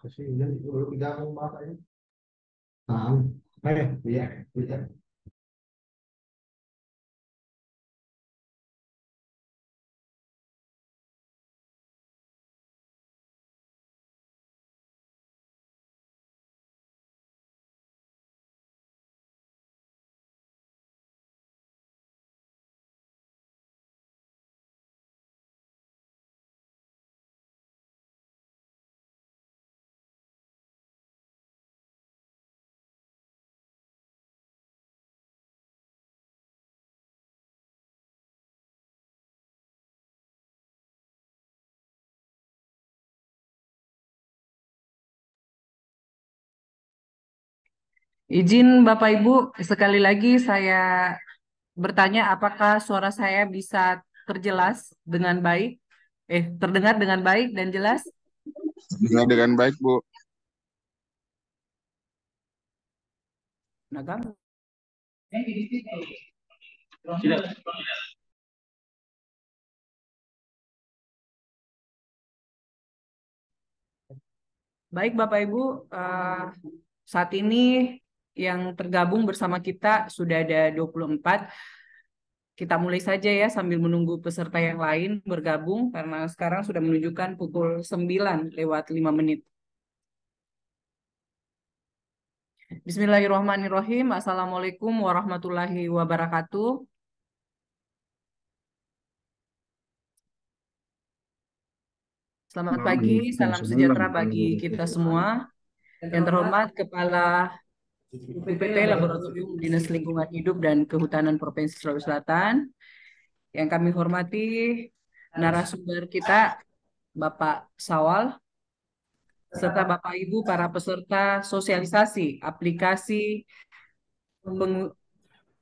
Kasi yan, bigla akong baka yun. Iya, iya. Izin Bapak Ibu, sekali lagi saya bertanya apakah suara saya bisa terjelas dengan baik, terdengar dengan baik dan jelas? Dengar dengan baik, Bu. Nah, Kang. Baik Bapak Ibu, saat ini yang tergabung bersama kita sudah ada 24. Kita mulai saja ya sambil menunggu peserta yang lain bergabung karena sekarang sudah menunjukkan pukul 9 lewat 5 menit. Bismillahirrahmanirrahim. Assalamualaikum warahmatullahi wabarakatuh. Selamat pagi, salam Waalaikumsalam sejahtera bagi warahmatullahi kita wabarakatuh. semua. Yang terhormat Kepala UPT Laboratorium Dinas Lingkungan Hidup dan Kehutanan Provinsi Sulawesi Selatan. Yang kami hormati narasumber kita, Bapak Sawal, serta Bapak Ibu para peserta sosialisasi aplikasi peng-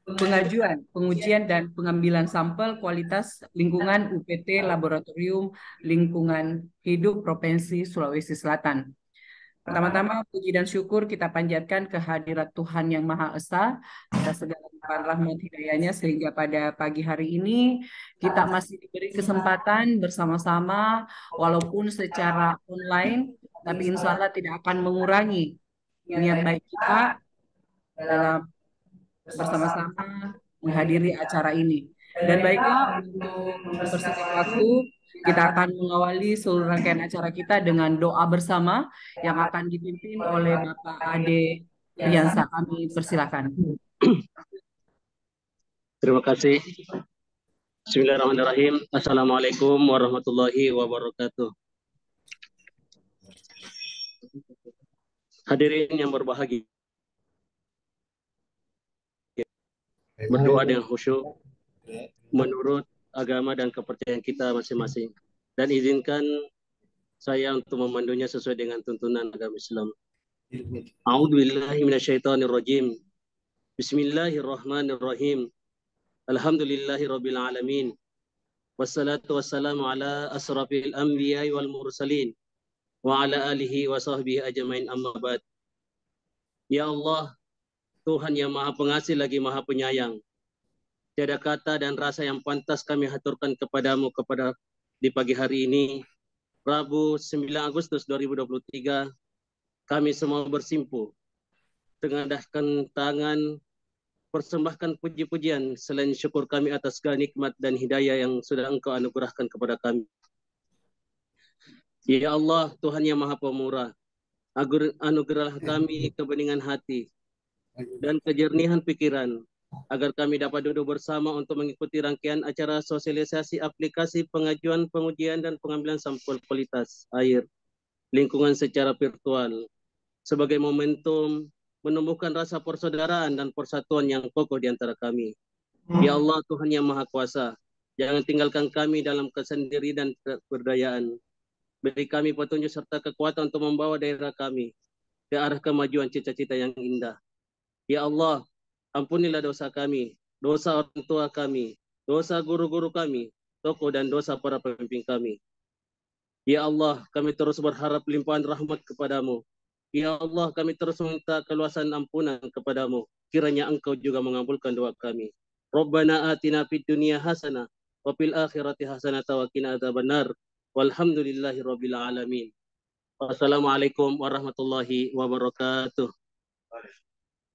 pengajuan, pengujian, dan pengambilan sampel kualitas lingkungan UPT Laboratorium Lingkungan Hidup Provinsi Sulawesi Selatan. Pertama-tama puji dan syukur kita panjatkan kehadirat Tuhan Yang Maha Esa atas segala limpahan rahmat hidayahnya sehingga pada pagi hari ini kita masih diberi kesempatan bersama-sama walaupun secara online, tapi insya Allah tidak akan mengurangi niat baik kita dalam bersama-sama menghadiri acara ini. Dan baiklah, untuk mempersingkat waktu, kita akan mengawali seluruh rangkaian acara kita dengan doa bersama yang akan dipimpin oleh Bapak Ade Riansa. Kami persilakan. Terima kasih. Bismillahirrahmanirrahim. Assalamualaikum warahmatullahi wabarakatuh. Hadirin yang berbahagia, berdoa dengan khusyuk menurut agama dan kepercayaan kita masing-masing. Dan izinkan saya untuk memandunya sesuai dengan tuntunan agama Islam. A'udzubillahi minasyaitonirrajim. Bismillahirrahmanirrahim. Alhamdulillahirabbil alamin. Wassalatu wassalamu ala asrafil anbiya'i wal mursalin wa ala alihi wa sahbihi ajmain, amma ba'd. Ya Allah, Tuhan yang Maha Pengasih lagi Maha Penyayang, tiada kata dan rasa yang pantas kami haturkan kepadamu di pagi hari ini, Rabu 9 Agustus 2023, kami semua bersimpu, tengadahkan tangan, persembahkan puji-pujian selain syukur kami atas segala nikmat dan hidayah yang sudah Engkau anugerahkan kepada kami. Ya Allah, Tuhan yang Maha Pemurah, anugerahlah kami kebeningan hati dan kejernihan pikiran, agar kami dapat duduk bersama untuk mengikuti rangkaian acara sosialisasi aplikasi pengajuan, pengujian, dan pengambilan sampel kualitas air lingkungan secara virtual sebagai momentum menumbuhkan rasa persaudaraan dan persatuan yang kokoh di antara kami. Ya Allah, Tuhan yang Maha Kuasa, jangan tinggalkan kami dalam kesendirian dan keberdayaan. Beri kami petunjuk serta kekuatan untuk membawa daerah kami ke arah kemajuan cita-cita yang indah. Ya Allah, ampunilah dosa kami, dosa orang tua kami, dosa guru-guru kami, tokoh dan dosa para pemimpin kami. Ya Allah, kami terus berharap limpahan rahmat kepadamu. Ya Allah, kami terus minta keluasan ampunan kepadamu. Kiranya Engkau juga mengabulkan doa kami. Rabbana atina fid dunya hasanah wa fil akhirati hasanah wa qina adzabannar. Walhamdulillahi rabbil alamin. Wassalamualaikum warahmatullahi wabarakatuh.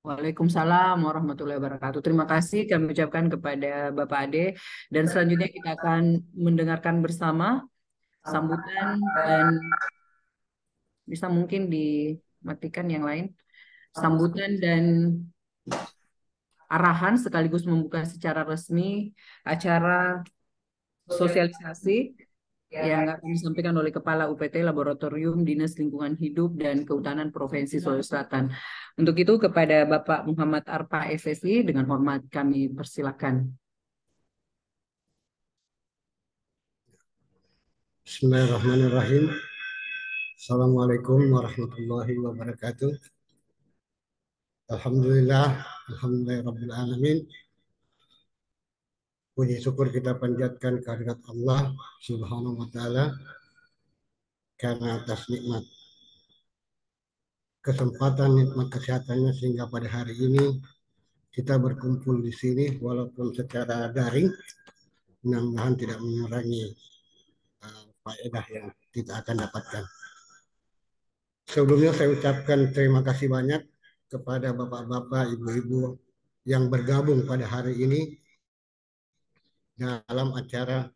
Waalaikumsalam warahmatullahi wabarakatuh. Terima kasih kami ucapkan kepada Bapak Ade. Dan selanjutnya kita akan mendengarkan bersama sambutan dan bisa mungkin dimatikan yang lain. Sambutan dan arahan sekaligus membuka secara resmi acara sosialisasi yang akan disampaikan oleh Kepala UPT Laboratorium Dinas Lingkungan Hidup dan Kehutanan Provinsi Sulawesi Selatan. Untuk itu kepada Bapak Muhammad Arpa SSI dengan hormat kami persilakan. Bismillahirrahmanirrahim. Assalamualaikum warahmatullahi wabarakatuh. Alhamdulillahirabbil alamin. Puji syukur kita panjatkan kehadirat Allah Subhanahu wa taala karena atas nikmat kesempatan, nikmat kesehatannya sehingga pada hari ini kita berkumpul di sini walaupun secara daring, mudah-mudahan tidak mengurangi faedah yang kita akan dapatkan. Sebelumnya saya ucapkan terima kasih banyak kepada bapak-bapak, ibu-ibu yang bergabung pada hari ini dalam acara.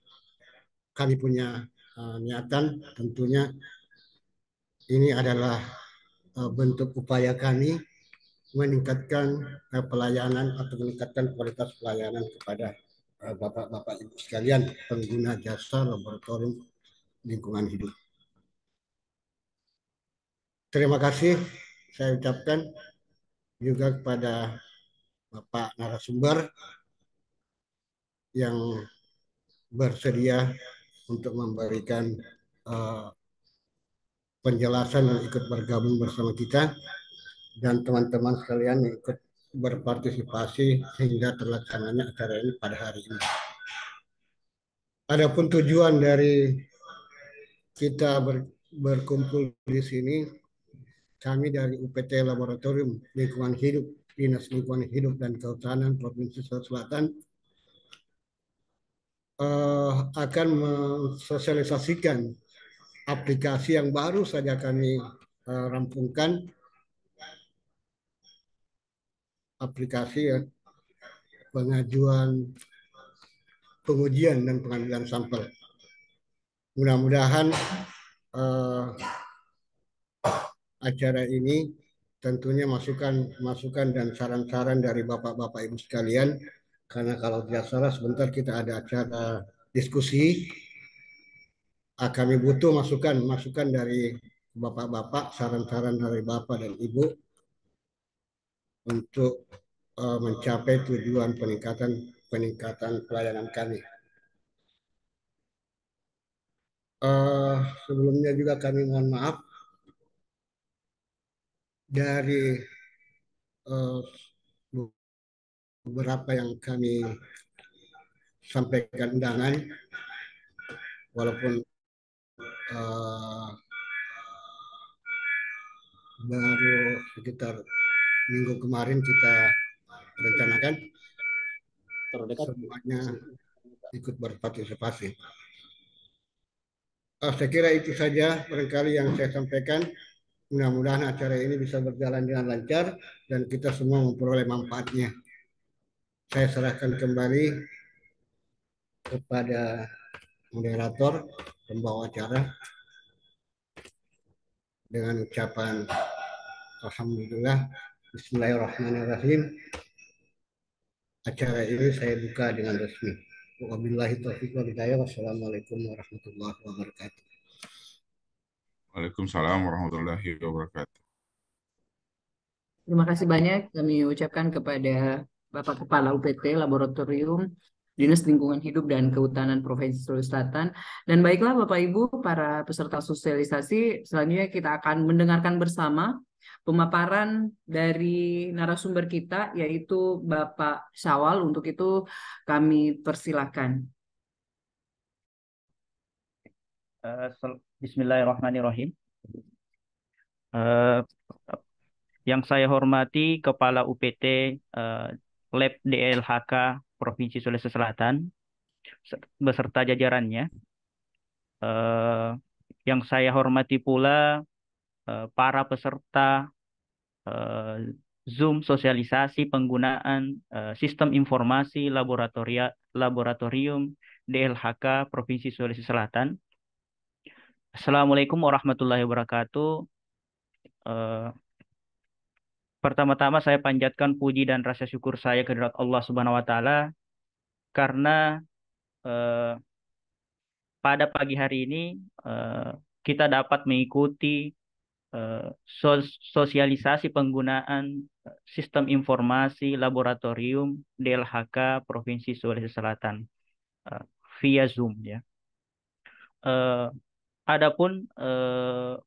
Kami punya niatan, tentunya ini adalah bentuk upaya kami meningkatkan pelayanan atau meningkatkan kualitas pelayanan kepada bapak-bapak ibu sekalian pengguna jasa laboratorium lingkungan hidup. Terima kasih saya ucapkan juga kepada Bapak narasumber yang bersedia untuk memberikan penjelasan dan ikut bergabung bersama kita, dan teman-teman sekalian yang ikut berpartisipasi sehingga terlaksananya acara ini pada hari ini. Adapun tujuan dari kita berkumpul di sini, kami dari UPT Laboratorium Lingkungan Hidup, Dinas Lingkungan Hidup dan Kehutanan Provinsi Sulawesi Selatan akan mensosialisasikan aplikasi yang baru saja kami rampungkan, aplikasi pengajuan, pengujian dan pengambilan sampel. Mudah-mudahan acara ini tentunya masukan dan saran-saran dari bapak-bapak ibu sekalian, karena kalau tidak salah sebentar kita ada acara diskusi. Kami butuh masukan dari bapak-bapak, saran-saran dari bapak dan ibu untuk mencapai tujuan peningkatan pelayanan kami. Sebelumnya juga kami mohon maaf dari beberapa yang kami sampaikan undangan, walaupun baru sekitar minggu kemarin kita rencanakan semuanya ikut berpartisipasi. Saya kira itu saja barangkali yang saya sampaikan. Mudah-mudahan acara ini bisa berjalan dengan lancar dan kita semua memperoleh manfaatnya. Saya serahkan kembali kepada moderator, pembawa acara, dengan ucapan Alhamdulillah, Bismillahirrahmanirrahim. Acara ini saya buka dengan resmi. Wabillahi taufiq wal hidayah. Wassalamualaikum warahmatullahi wabarakatuh. Waalaikumsalam warahmatullahi wabarakatuh. Terima kasih banyak kami ucapkan kepada Bapak Kepala UPT Laboratorium Dinas Lingkungan Hidup dan Kehutanan Provinsi Sulawesi Selatan. Dan baiklah Bapak Ibu para peserta sosialisasi, selanjutnya kita akan mendengarkan bersama pemaparan dari narasumber kita yaitu Bapak Syawal. Untuk itu kami persilahkan. Bismillahirrahmanirrahim. Yang saya hormati Kepala UPT Lab DLHK Provinsi Sulawesi Selatan beserta jajarannya. Yang saya hormati pula para peserta Zoom sosialisasi penggunaan sistem informasi laboratorium DLHK Provinsi Sulawesi Selatan. Assalamualaikum warahmatullahi wabarakatuh. Eh, Pertama-tama saya panjatkan puji dan rasa syukur saya kehadirat Allah Subhanahu wa taala karena eh, pada pagi hari ini kita dapat mengikuti sosialisasi penggunaan sistem informasi laboratorium DLHK Provinsi Sulawesi Selatan via Zoom ya. Adapun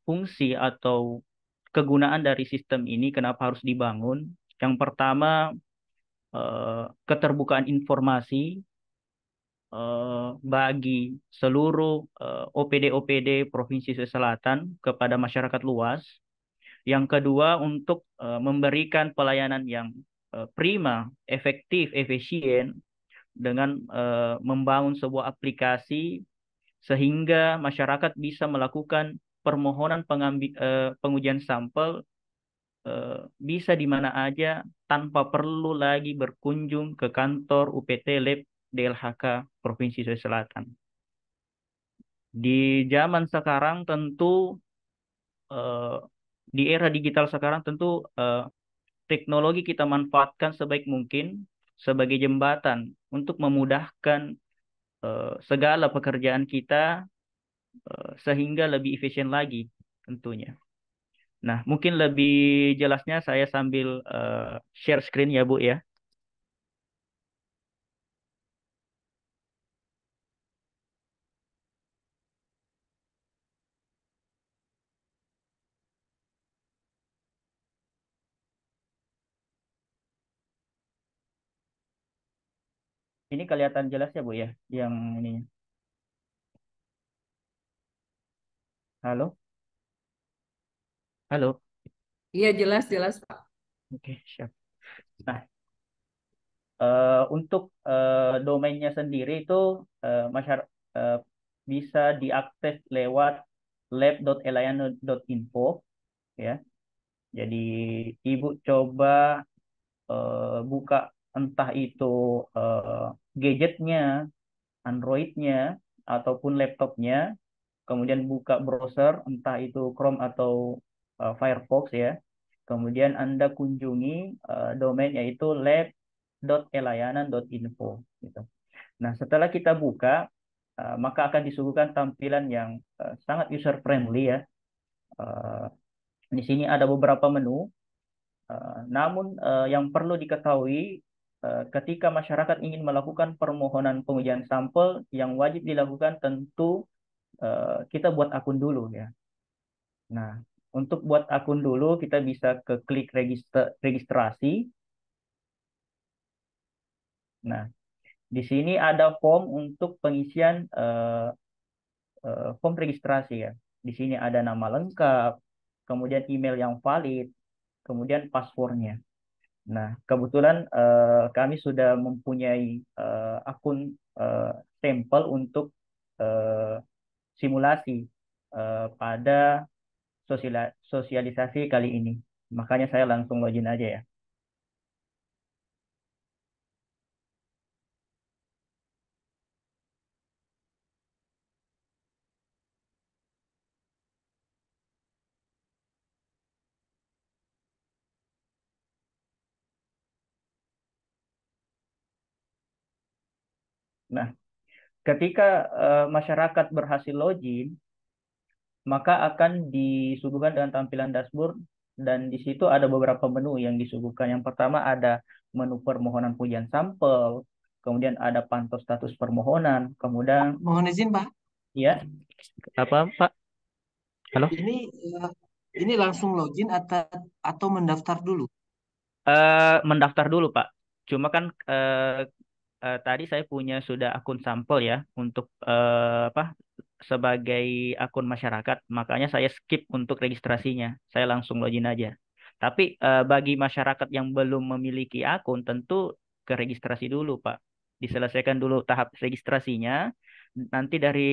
fungsi atau kegunaan dari sistem ini kenapa harus dibangun? Yang pertama keterbukaan informasi bagi seluruh OPD-OPD Provinsi Sulawesi Selatan kepada masyarakat luas. Yang kedua, untuk memberikan pelayanan yang prima, efektif, efisien dengan membangun sebuah aplikasi sehingga masyarakat bisa melakukan permohonan pengujian sampel bisa di mana aja tanpa perlu lagi berkunjung ke kantor UPT Lab DLHK Provinsi Sulawesi Selatan. Di zaman sekarang tentu di era digital sekarang tentu teknologi kita manfaatkan sebaik mungkin sebagai jembatan untuk memudahkan segala pekerjaan kita sehingga lebih efisien lagi tentunya. Nah, mungkin lebih jelasnya saya sambil share screen ya Bu ya. Ini kelihatan jelas ya Bu ya, yang ini. Halo? Halo? Iya, jelas Pak. Oke, siap. Nah, untuk domainnya sendiri itu masyarakat bisa diakses lewat lab.elayano.info ya. Jadi Ibu coba buka entah itu gadgetnya, Androidnya, ataupun laptopnya, kemudian buka browser entah itu Chrome atau Firefox ya. Kemudian Anda kunjungi domain yaitu lab.elayanan.info gitu. Nah, setelah kita buka, maka akan disuguhkan tampilan yang sangat user friendly ya. Di sini ada beberapa menu. Namun yang perlu diketahui ketika masyarakat ingin melakukan permohonan pengujian sampel, yang wajib dilakukan tentu kita buat akun dulu ya. Nah, untuk buat akun dulu kita bisa ke klik registrasi. Nah, di sini ada form untuk pengisian form registrasi ya. Di sini ada nama lengkap, kemudian email yang valid, kemudian passwordnya. Nah, kebetulan kami sudah mempunyai akun sampel untuk simulasi pada sosialisasi kali ini. Makanya saya langsung login aja ya. Nah, ketika masyarakat berhasil login, maka akan disuguhkan dengan tampilan dashboard dan di situ ada beberapa menu yang disuguhkan. Yang pertama ada menu permohonan pujian sampel, kemudian ada pantau status permohonan, kemudian Mohon izin Pak, ya apa Pak? Halo? ini langsung login atau mendaftar dulu? Mendaftar dulu Pak. Cuma kan tadi saya punya sudah akun sampel ya untuk sebagai akun masyarakat, makanya saya skip untuk registrasinya. Saya langsung login aja. Tapi bagi masyarakat yang belum memiliki akun, tentu ke registrasi dulu, Pak. Diselesaikan dulu tahap registrasinya. Nanti dari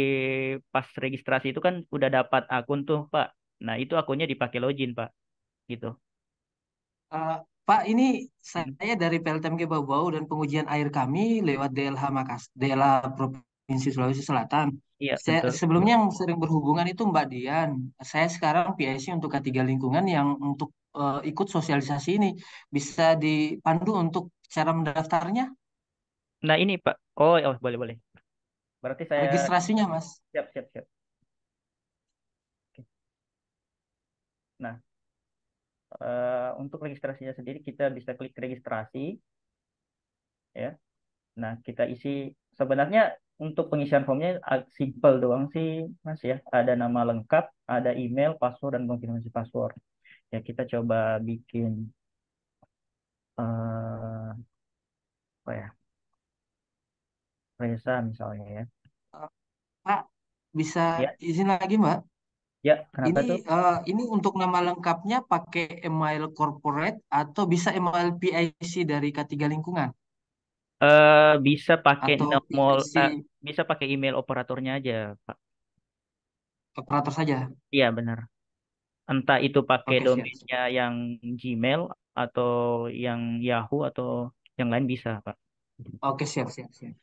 pas registrasi itu kan udah dapat akun tuh, Pak. Nah, itu akunnya dipakai login, Pak. Gitu. Eh, Pak, ini Hmm. saya dari PLTMG Bau-Bau dan pengujian air kami lewat DLH DLH Provinsi Sulawesi Selatan. Iya, betul. Sebelumnya yang sering berhubungan itu Mbak Dian. Saya sekarang PIC untuk K3 Lingkungan yang untuk ikut sosialisasi ini. Bisa dipandu untuk cara mendaftarnya, Nah, ini Pak. Oh, oh, boleh, boleh. Berarti saya registrasinya, Mas. siap, siap, siap. Oke. Nah, untuk registrasinya sendiri kita bisa klik registrasi, ya. Nah, kita isi sebenarnya untuk pengisian formnya simple doang sih, Mas ya. Ada nama lengkap, ada email, password, dan konfirmasi password. Ya, kita coba bikin apa ya? Reza misalnya ya. Eh, Pak, bisa Ya, izin lagi, Mbak? ya, kenapa Ini tuh? ini untuk nama lengkapnya pakai email corporate atau bisa email PIC dari K3 Lingkungan Bisa pakai atau nomor, PIC bisa pakai email operatornya aja, Pak. operator saja. Iya, benar. Entah itu pakai Oke, siap. domainnya yang Gmail atau yang Yahoo atau yang lain bisa, Pak. Oke, siap, siap, siap.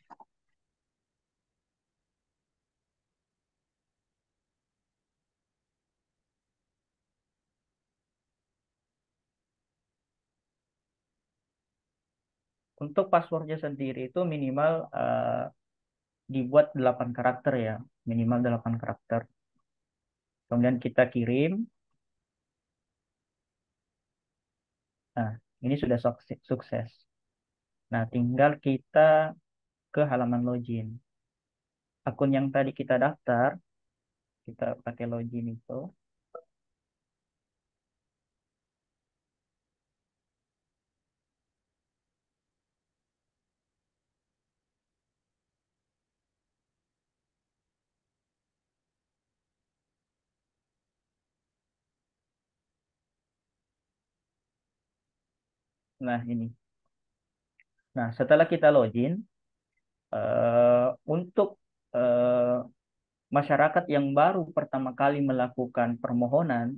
Untuk passwordnya sendiri itu minimal dibuat 8 karakter ya, minimal 8 karakter. Kemudian kita kirim. Nah, ini sudah sukses. Nah, tinggal kita ke halaman login. Akun yang tadi kita daftar, kita pakai login itu. Nah, ini. Nah, setelah kita login, untuk eh, masyarakat yang baru pertama kali melakukan permohonan,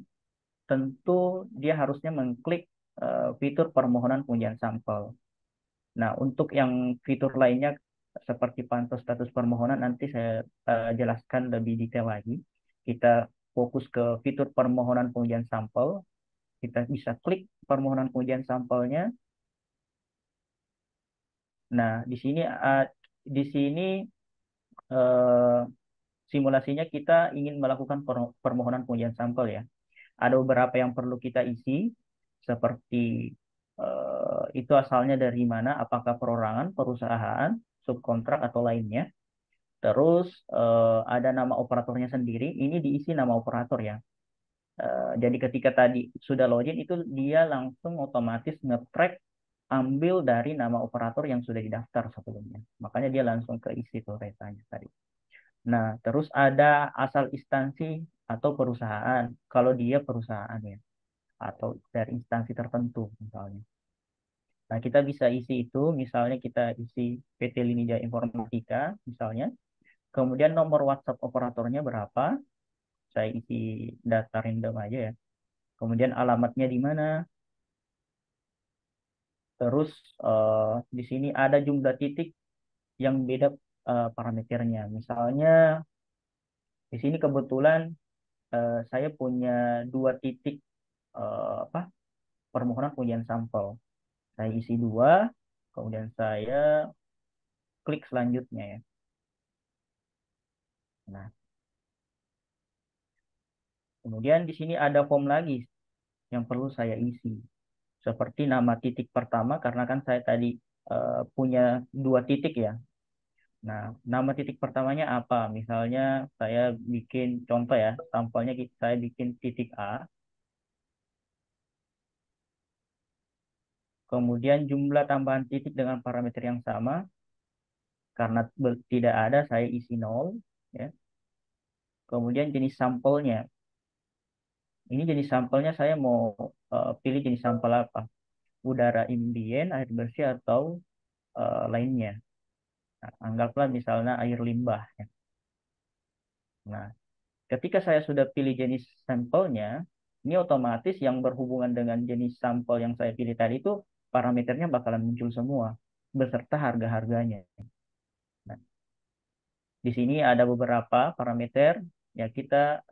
tentu dia harusnya mengklik fitur permohonan pengujian sampel. Nah, untuk yang fitur lainnya seperti pantau status permohonan nanti saya jelaskan lebih detail lagi. Kita fokus ke fitur permohonan pengujian sampel. Kita bisa klik permohonan pengujian sampelnya. Nah, di sini eh, simulasinya kita ingin melakukan permohonan pengujian sampel ya. Ada beberapa yang perlu kita isi, seperti itu asalnya dari mana, apakah perorangan, perusahaan, subkontrak, atau lainnya. Terus ada nama operatornya sendiri, ini diisi nama operator ya. Jadi ketika tadi sudah login itu dia langsung otomatis nge-track ambil dari nama operator yang sudah didaftar sebelumnya. Makanya dia langsung ke isi tuh retanya tadi. Nah, terus ada asal instansi atau perusahaan. Kalau dia perusahaan ya, atau dari instansi tertentu misalnya. Nah, kita bisa isi itu, misalnya kita isi PT Linija Informatika misalnya. Kemudian nomor WhatsApp operatornya berapa? Saya isi data random aja ya. Kemudian alamatnya di mana? Terus di sini ada jumlah titik yang beda parameternya. Misalnya di sini kebetulan saya punya 2 titik apa permohonan pengujian sampel. Saya isi 2, kemudian saya klik selanjutnya ya. Nah, kemudian di sini ada form lagi yang perlu saya isi. Seperti nama titik pertama, karena kan saya tadi punya 2 titik ya. Nah, nama titik pertamanya apa? Misalnya saya bikin contoh ya, sampelnya saya bikin titik A. Kemudian jumlah tambahan titik dengan parameter yang sama. Karena tidak ada, saya isi 0. Ya. Kemudian jenis sampelnya. Ini jenis sampelnya saya mau pilih jenis sampel apa? Udara ambien, air bersih, atau lainnya. Nah, anggaplah misalnya air limbah. Ya. Nah, ketika saya sudah pilih jenis sampelnya, ini otomatis yang berhubungan dengan jenis sampel yang saya pilih tadi itu parameternya bakalan muncul semua beserta harga-harganya. Nah, di sini ada beberapa parameter ya kita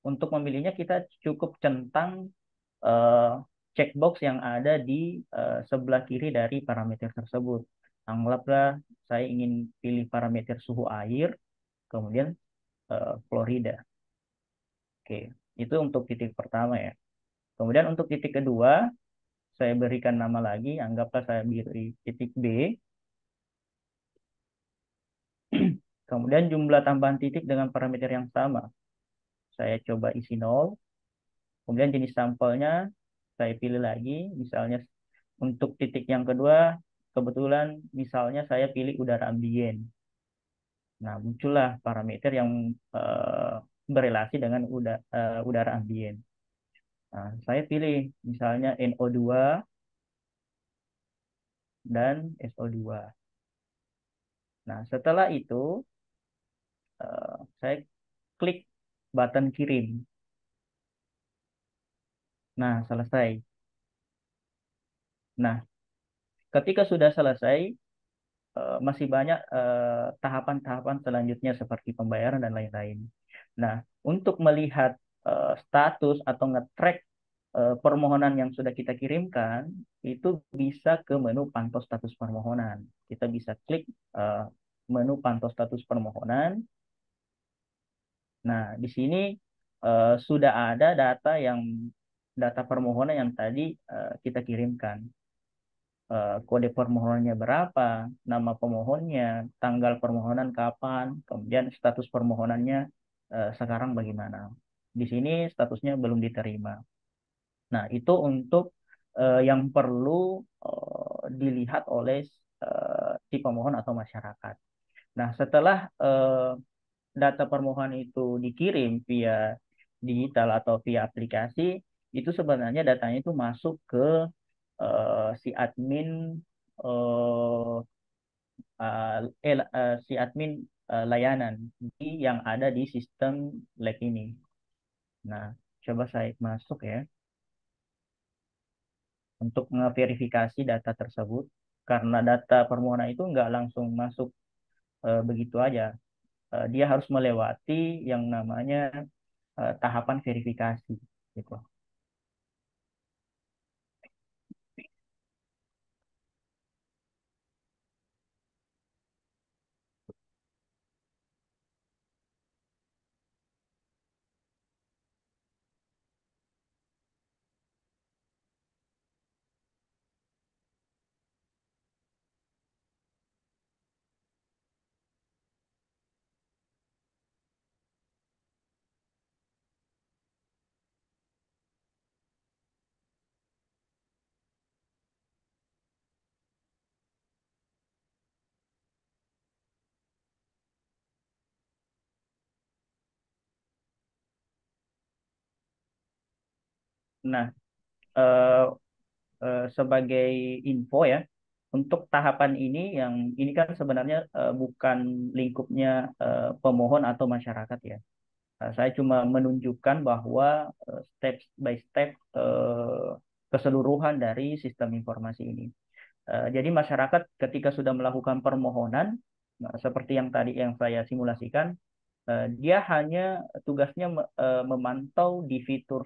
untuk memilihnya kita cukup centang eh, checkbox yang ada di sebelah kiri dari parameter tersebut. Anggaplah saya ingin pilih parameter suhu air, kemudian Florida. Oke, itu untuk titik pertama ya. Kemudian untuk titik kedua, saya berikan nama lagi, anggaplah saya beri titik B. Kemudian jumlah tambahan titik dengan parameter yang sama. Saya coba isi 0. Kemudian jenis sampelnya saya pilih lagi, misalnya untuk titik yang kedua, kebetulan misalnya saya pilih udara ambien. Nah, muncullah parameter yang berelasi dengan udara ambien. Nah, saya pilih misalnya NO2 dan SO2. Nah, setelah itu saya klik button kirim. Nah, selesai. Nah, ketika sudah selesai, masih banyak tahapan-tahapan selanjutnya seperti pembayaran dan lain-lain. Nah, untuk melihat status atau nge-track permohonan yang sudah kita kirimkan, itu bisa ke menu pantau status permohonan. Kita bisa klik menu pantau status permohonan. Nah, di sini sudah ada data permohonan yang tadi kita kirimkan. Kode permohonannya berapa, nama pemohonnya, tanggal permohonan kapan, kemudian status permohonannya sekarang bagaimana. Di sini statusnya belum diterima. Nah, itu untuk yang perlu dilihat oleh si pemohon atau masyarakat. Nah, setelah data permohonan itu dikirim via digital atau via aplikasi, itu sebenarnya datanya itu masuk ke si admin eh, si admin layanan yang ada di sistem lab ini. Nah, coba saya masuk ya untuk memverifikasi data tersebut karena data permohonan itu nggak langsung masuk begitu aja. Dia harus melewati yang namanya tahapan verifikasi gitu. Nah, eh, sebagai info ya, untuk tahapan ini yang ini kan sebenarnya bukan lingkupnya pemohon atau masyarakat ya. Saya cuma menunjukkan bahwa step by step keseluruhan dari sistem informasi ini. Jadi masyarakat ketika sudah melakukan permohonan, seperti yang tadi yang saya simulasikan, dia hanya tugasnya memantau di fitur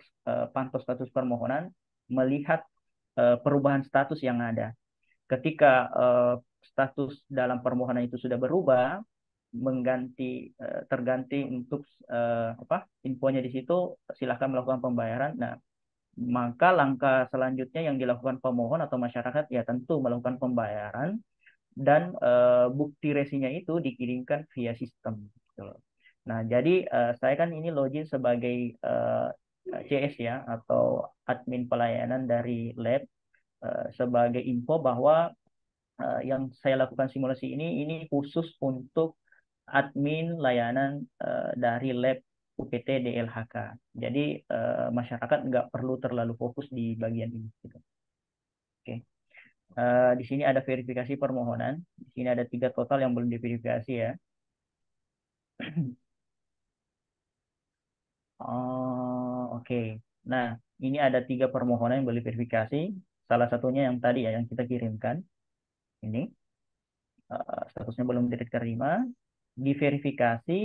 pantau status permohonan, melihat perubahan status yang ada. Ketika status dalam permohonan itu sudah berubah, terganti untuk infonya di situ, silahkan melakukan pembayaran. Nah, maka langkah selanjutnya yang dilakukan pemohon atau masyarakat ya tentu melakukan pembayaran dan bukti resinya itu dikirimkan via sistem. Gitu loh. Nah, jadi saya kan ini login sebagai CS ya atau admin pelayanan dari lab sebagai info bahwa yang saya lakukan simulasi ini khusus untuk admin layanan dari lab UPT DLHK. Jadi masyarakat nggak perlu terlalu fokus di bagian ini. Gitu. Oke. Di sini ada verifikasi permohonan. Di sini ada 3 total yang belum diverifikasi ya. Oh, oke. Nah, ini ada 3 permohonan yang boleh verifikasi. Salah satunya yang tadi ya, yang kita kirimkan. Ini statusnya belum diterima. Diverifikasi,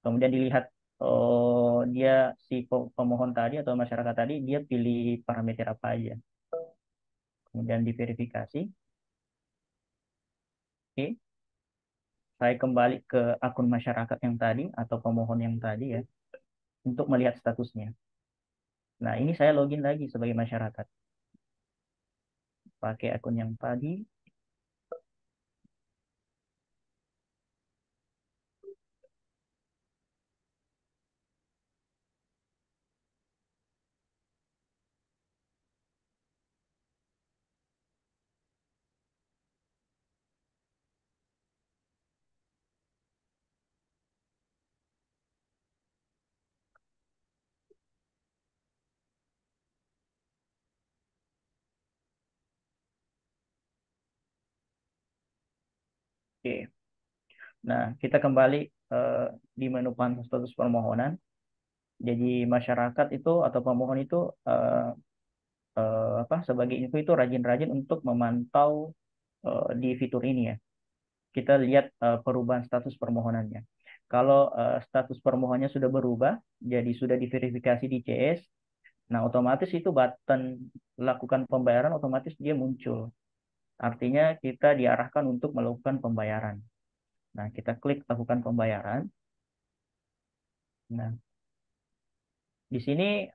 kemudian dilihat dia si pemohon tadi atau masyarakat tadi, dia pilih parameter apa aja. Kemudian diverifikasi. Oke. Saya kembali ke akun masyarakat yang tadi atau pemohon yang tadi ya, untuk melihat statusnya. Nah, ini saya login lagi sebagai masyarakat. Pakai akun yang tadi. Oke. Nah, kita kembali di menu pantau status permohonan. Jadi masyarakat itu atau pemohon itu sebagai info itu rajin-rajin untuk memantau di fitur ini ya. Kita lihat perubahan status permohonannya. Kalau status permohonannya sudah berubah, jadi sudah diverifikasi di CS, nah otomatis itu button lakukan pembayaran otomatis dia muncul. Artinya kita diarahkan untuk melakukan pembayaran. Nah, kita klik lakukan pembayaran. Nah, di sini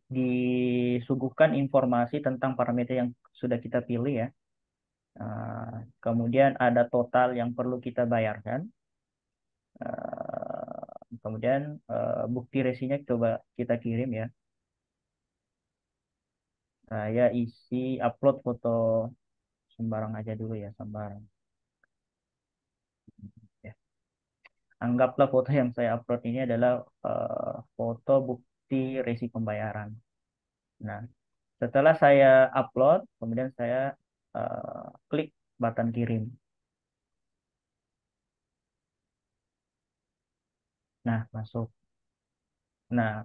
disuguhkan informasi tentang parameter yang sudah kita pilih ya. Kemudian ada total yang perlu kita bayarkan. Kemudian bukti resinya coba kita kirim ya. Saya isi upload foto sembarang aja dulu ya, sembarang. Ya. Anggaplah foto yang saya upload ini adalah foto bukti resi pembayaran. Nah, setelah saya upload, kemudian saya klik button kirim. Nah, masuk. Nah,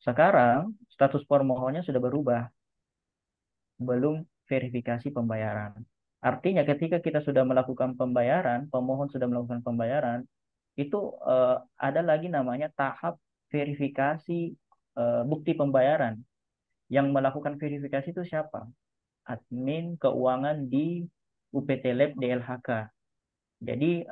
sekarang status permohonnya sudah berubah, belum verifikasi pembayaran. Artinya ketika kita sudah melakukan pembayaran, pemohon sudah melakukan pembayaran, itu ada lagi namanya tahap verifikasi bukti pembayaran. Yang melakukan verifikasi itu siapa? Admin keuangan di UPT Lab DLHK. Jadi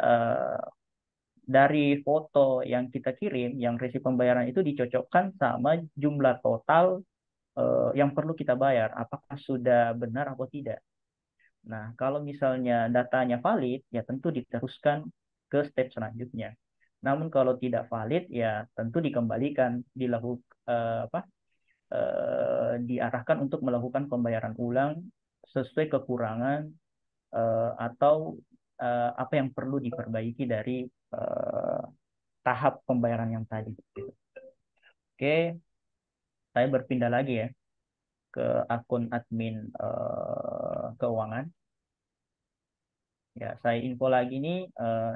dari foto yang kita kirim, yang resi pembayaran itu dicocokkan sama jumlah total yang perlu kita bayar, apakah sudah benar atau tidak. Nah, kalau misalnya datanya valid, ya tentu diteruskan ke step selanjutnya. Namun kalau tidak valid, ya tentu dikembalikan, diarahkan untuk melakukan pembayaran ulang sesuai kekurangan atau apa yang perlu diperbaiki dari eh, tahap pembayaran yang tadi. Oke, saya berpindah lagi ya ke akun admin keuangan. Ya, saya info lagi nih,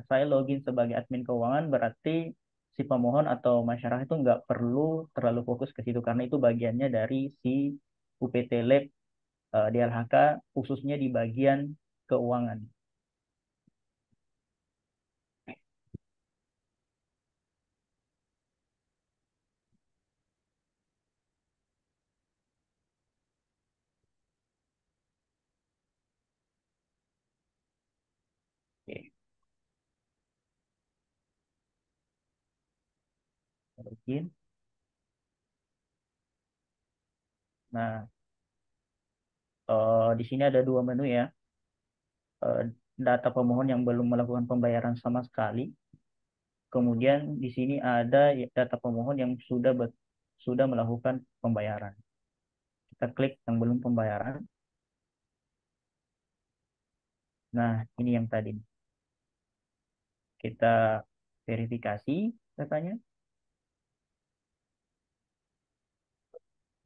saya login sebagai admin keuangan berarti si pemohon atau masyarakat itu nggak perlu terlalu fokus ke situ karena itu bagiannya dari si UPT Lab DLHK khususnya di bagian keuangan. Oke, login. Nah, di sini ada 2 menu ya. Eh, Data pemohon yang belum melakukan pembayaran sama sekali. Kemudian di sini ada data pemohon yang sudah melakukan pembayaran. Kita klik yang belum pembayaran. Nah, ini yang tadi. Kita verifikasi datanya.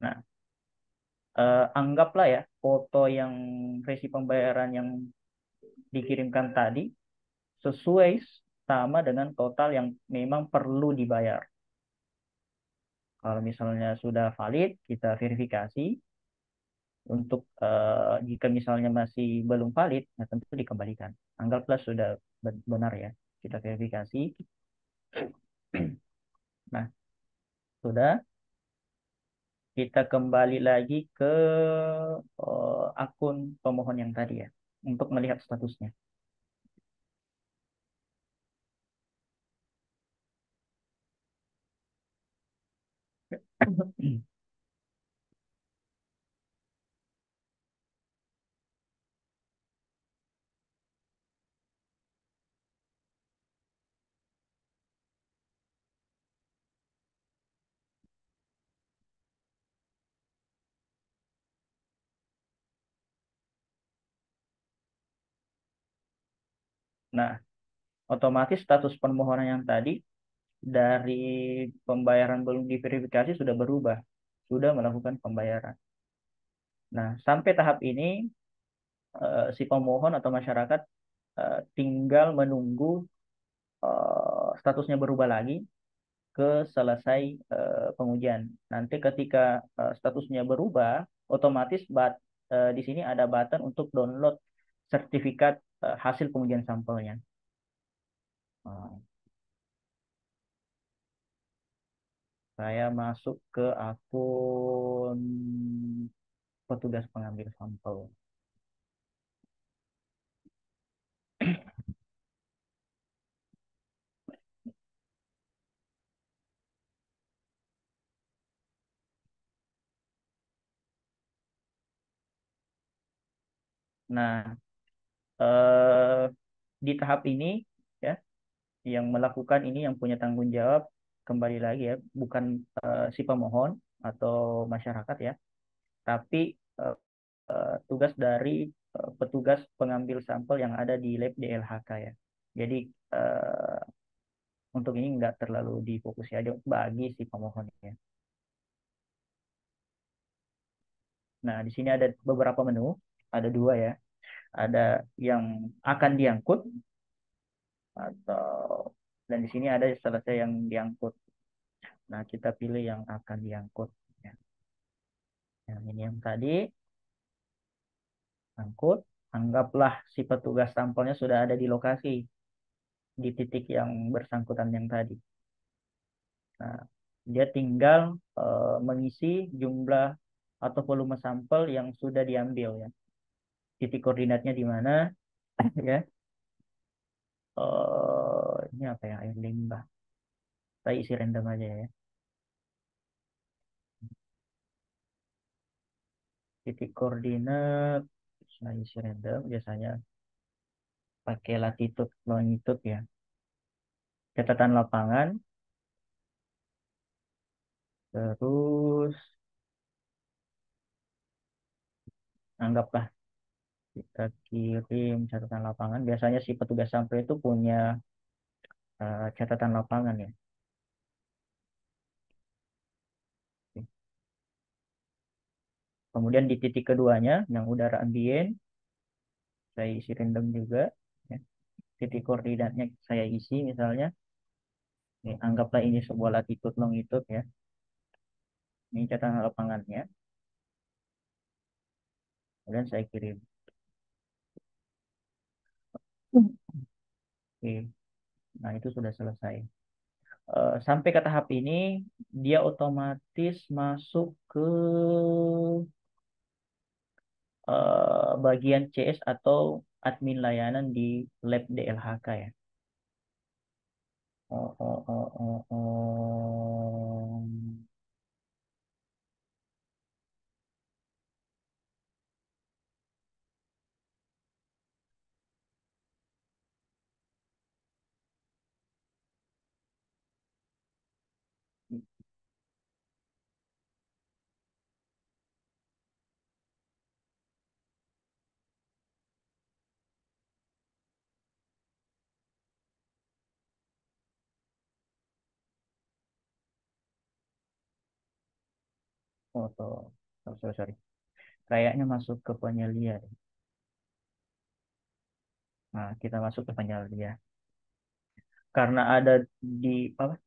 Nah, anggaplah ya foto yang resi pembayaran yang dikirimkan tadi sesuai sama dengan total yang memang perlu dibayar. Kalau misalnya sudah valid, kita verifikasi. Untuk jika misalnya masih belum valid, ya tentu dikembalikan. Anggaplah sudah benar ya, kita verifikasi. Nah, sudah, kita kembali lagi ke akun pemohon yang tadi ya, untuk melihat statusnya. Nah, otomatis status permohonan yang tadi dari pembayaran belum diverifikasi sudah berubah, sudah melakukan pembayaran. Nah, sampai tahap ini si pemohon atau masyarakat tinggal menunggu statusnya berubah lagi ke selesai pengujian. Nanti ketika statusnya berubah, otomatis di sini ada button untuk download sertifikat hasil pengujian sampelnya. Nah, saya masuk ke akun petugas pengambil sampel. Nah, eh, di tahap ini ya, yang melakukan ini yang punya tanggung jawab kembali lagi ya, bukan si pemohon atau masyarakat ya, tapi eh, tugas dari petugas pengambil sampel yang ada di lab DLHK ya. Jadi eh, untuk ini nggak terlalu difokusi aja bagi si pemohon ya. Nah, di sini ada beberapa menu, ada dua ya. Ada yang akan diangkut atau dan di sini ada selesai yang diangkut. Nah, kita pilih yang akan diangkut ya. Yang ini yang tadi angkut, anggaplah si petugas sampelnya sudah ada di lokasi di titik yang bersangkutan yang tadi. Nah, dia tinggal mengisi jumlah atau volume sampel yang sudah diambil ya. Titik koordinatnya di mana ya. Ini apa ya, air limbah. Saya isi random aja ya. Titik koordinat saya isi random, biasanya pakai latitude longitude ya. Catatan lapangan, terus anggaplah kita kirim catatan lapangan. Biasanya si petugas sampel itu punya catatan lapangan ya. Kemudian di titik keduanya yang udara ambien, saya isi random juga ya. Titik koordinatnya saya isi misalnya, anggaplah ini sebuah latitude longitude ya. Ini catatan lapangannya. Kemudian saya kirim. Oke. Nah, itu sudah selesai. Sampai ke tahap ini, dia otomatis masuk ke bagian CS atau admin layanan di lab DLHK ya. Oh, oh, oh, oh, oh. Oh, sorry, sorry. Kayaknya masuk ke penyelia deh. Nah, kita masuk ke penyelia. karena ada di apa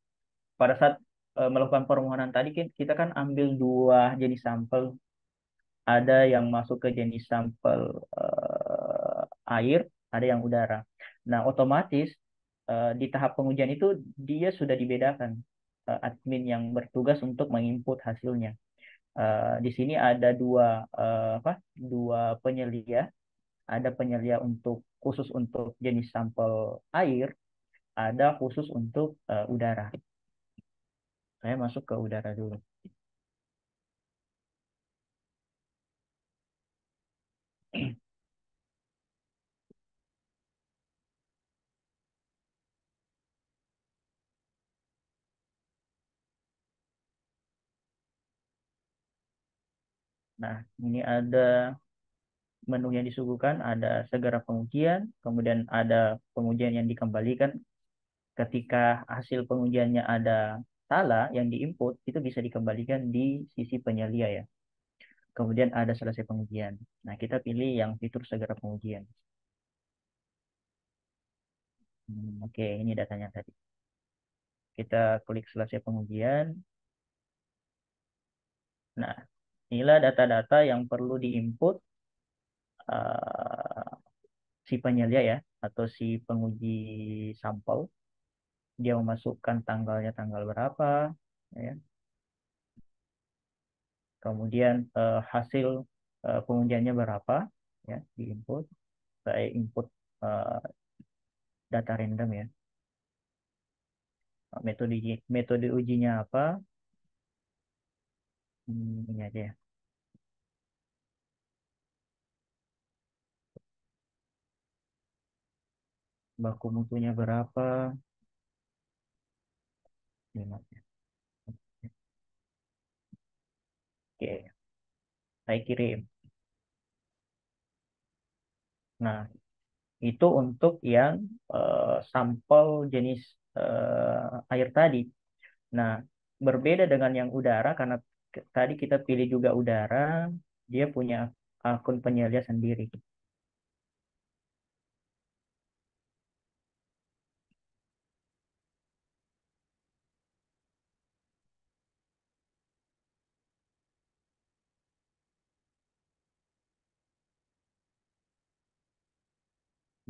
pada saat melakukan permohonan tadi kita kan ambil dua jenis sampel, ada yang masuk ke jenis sampel air, ada yang udara. Nah, otomatis di tahap pengujian itu dia sudah dibedakan admin yang bertugas untuk menginput hasilnya. Di sini ada dua penyelia, ada penyelia untuk khusus untuk jenis sampel air, ada khusus untuk udara. Saya masuk ke udara dulu. Nah, ini ada menu yang disuguhkan, ada segera pengujian, kemudian ada pengujian yang dikembalikan. Ketika hasil pengujiannya ada salah yang diinput, itu bisa dikembalikan di sisi penyelia ya. Kemudian ada selesai pengujian. Nah, kita pilih yang fitur segera pengujian. Oke, ini datanya tadi. Kita klik selesai pengujian. Nah, inilah data-data yang perlu diinput uh, si penyelia ya, atau si penguji sampel. Dia memasukkan tanggalnya tanggal berapa, ya. Kemudian hasil pengujiannya berapa, ya, diinput. Saya input eh, data random ya. Metode ujinya apa? Ini aja ya. Baku mutunya berapa? 5. Oke, saya kirim. Nah, itu untuk yang sampel jenis air tadi. Nah, berbeda dengan yang udara karena tadi kita pilih juga udara, dia punya akun penyelia sendiri.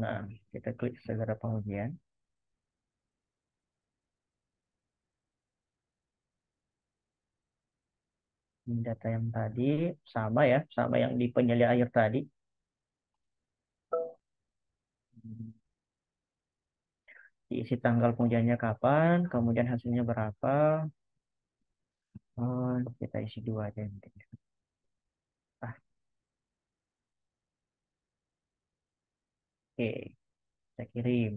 Nah, kita klik segera pengujian. Ini data yang tadi sama ya, sama yang di penyelia air tadi. Diisi tanggal pengujiannya kapan, kemudian hasilnya berapa. Oh, kita isi dua aja nanti. Ah, oke, saya kirim.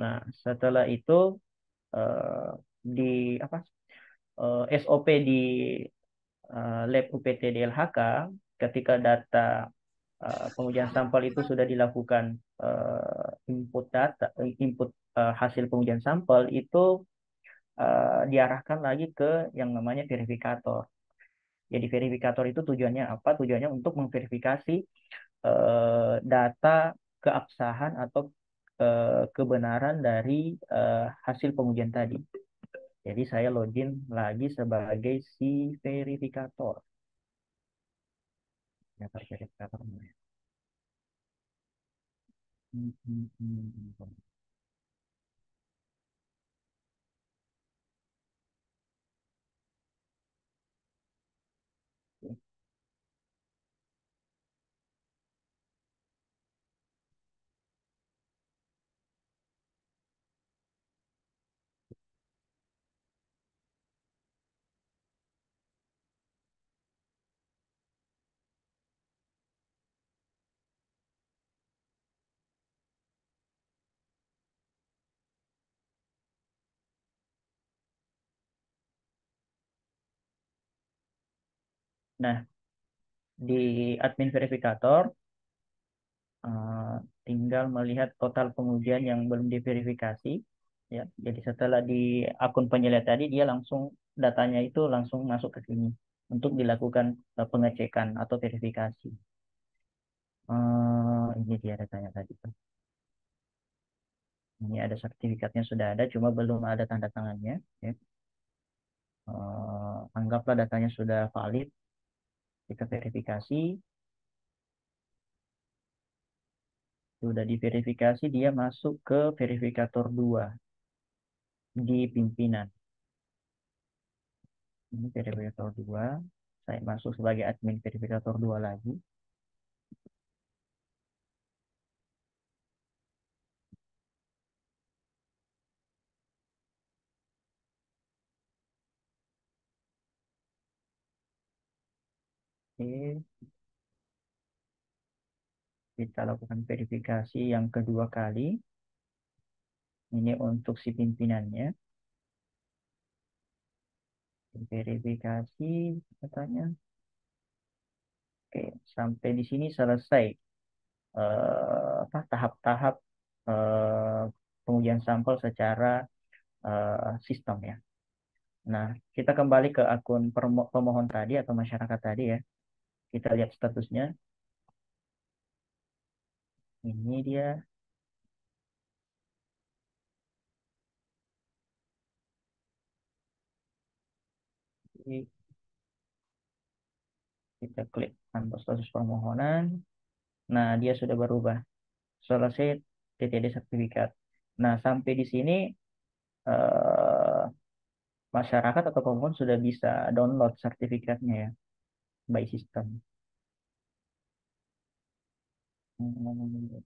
Nah, setelah itu eh, di apa SOP di lab UPT DLHK, ketika data pengujian sampel itu sudah dilakukan input hasil pengujian sampel itu diarahkan lagi ke yang namanya verifikator. Jadi verifikator itu tujuannya apa? Tujuannya untuk memverifikasi data keabsahan atau kebenaran dari hasil pengujian tadi. Jadi saya login lagi sebagai si verifikator. Daftar verifikator. Nah, di admin verifikator eh, tinggal melihat total pengujian yang belum diverifikasi. Ya, jadi setelah di akun penyelia tadi dia langsung datanya itu langsung masuk ke sini untuk dilakukan pengecekan atau verifikasi. Ini dia datanya tadi. Ini ada sertifikatnya sudah ada, cuma belum ada tanda tangannya. Ya. Anggaplah datanya sudah valid. Kita verifikasi. Sudah diverifikasi, dia masuk ke verifikator 2 di pimpinan. Ini verifikator 2. Saya masuk sebagai admin verifikator 2 lagi. Oke, kita lakukan verifikasi yang kedua kali. Ini untuk si pimpinannya. Verifikasi katanya. Oke, sampai di sini selesai tahap-tahap eh, pengujian sampel secara sistem ya. Nah, kita kembali ke akun pemohon tadi atau masyarakat tadi ya. Kita lihat statusnya. Ini dia. Jadi, kita klik tanpa status permohonan. Nah, dia sudah berubah. Selesai TTD sertifikat. Nah, sampai di sini eh, masyarakat atau pemohon sudah bisa download sertifikatnya ya by system.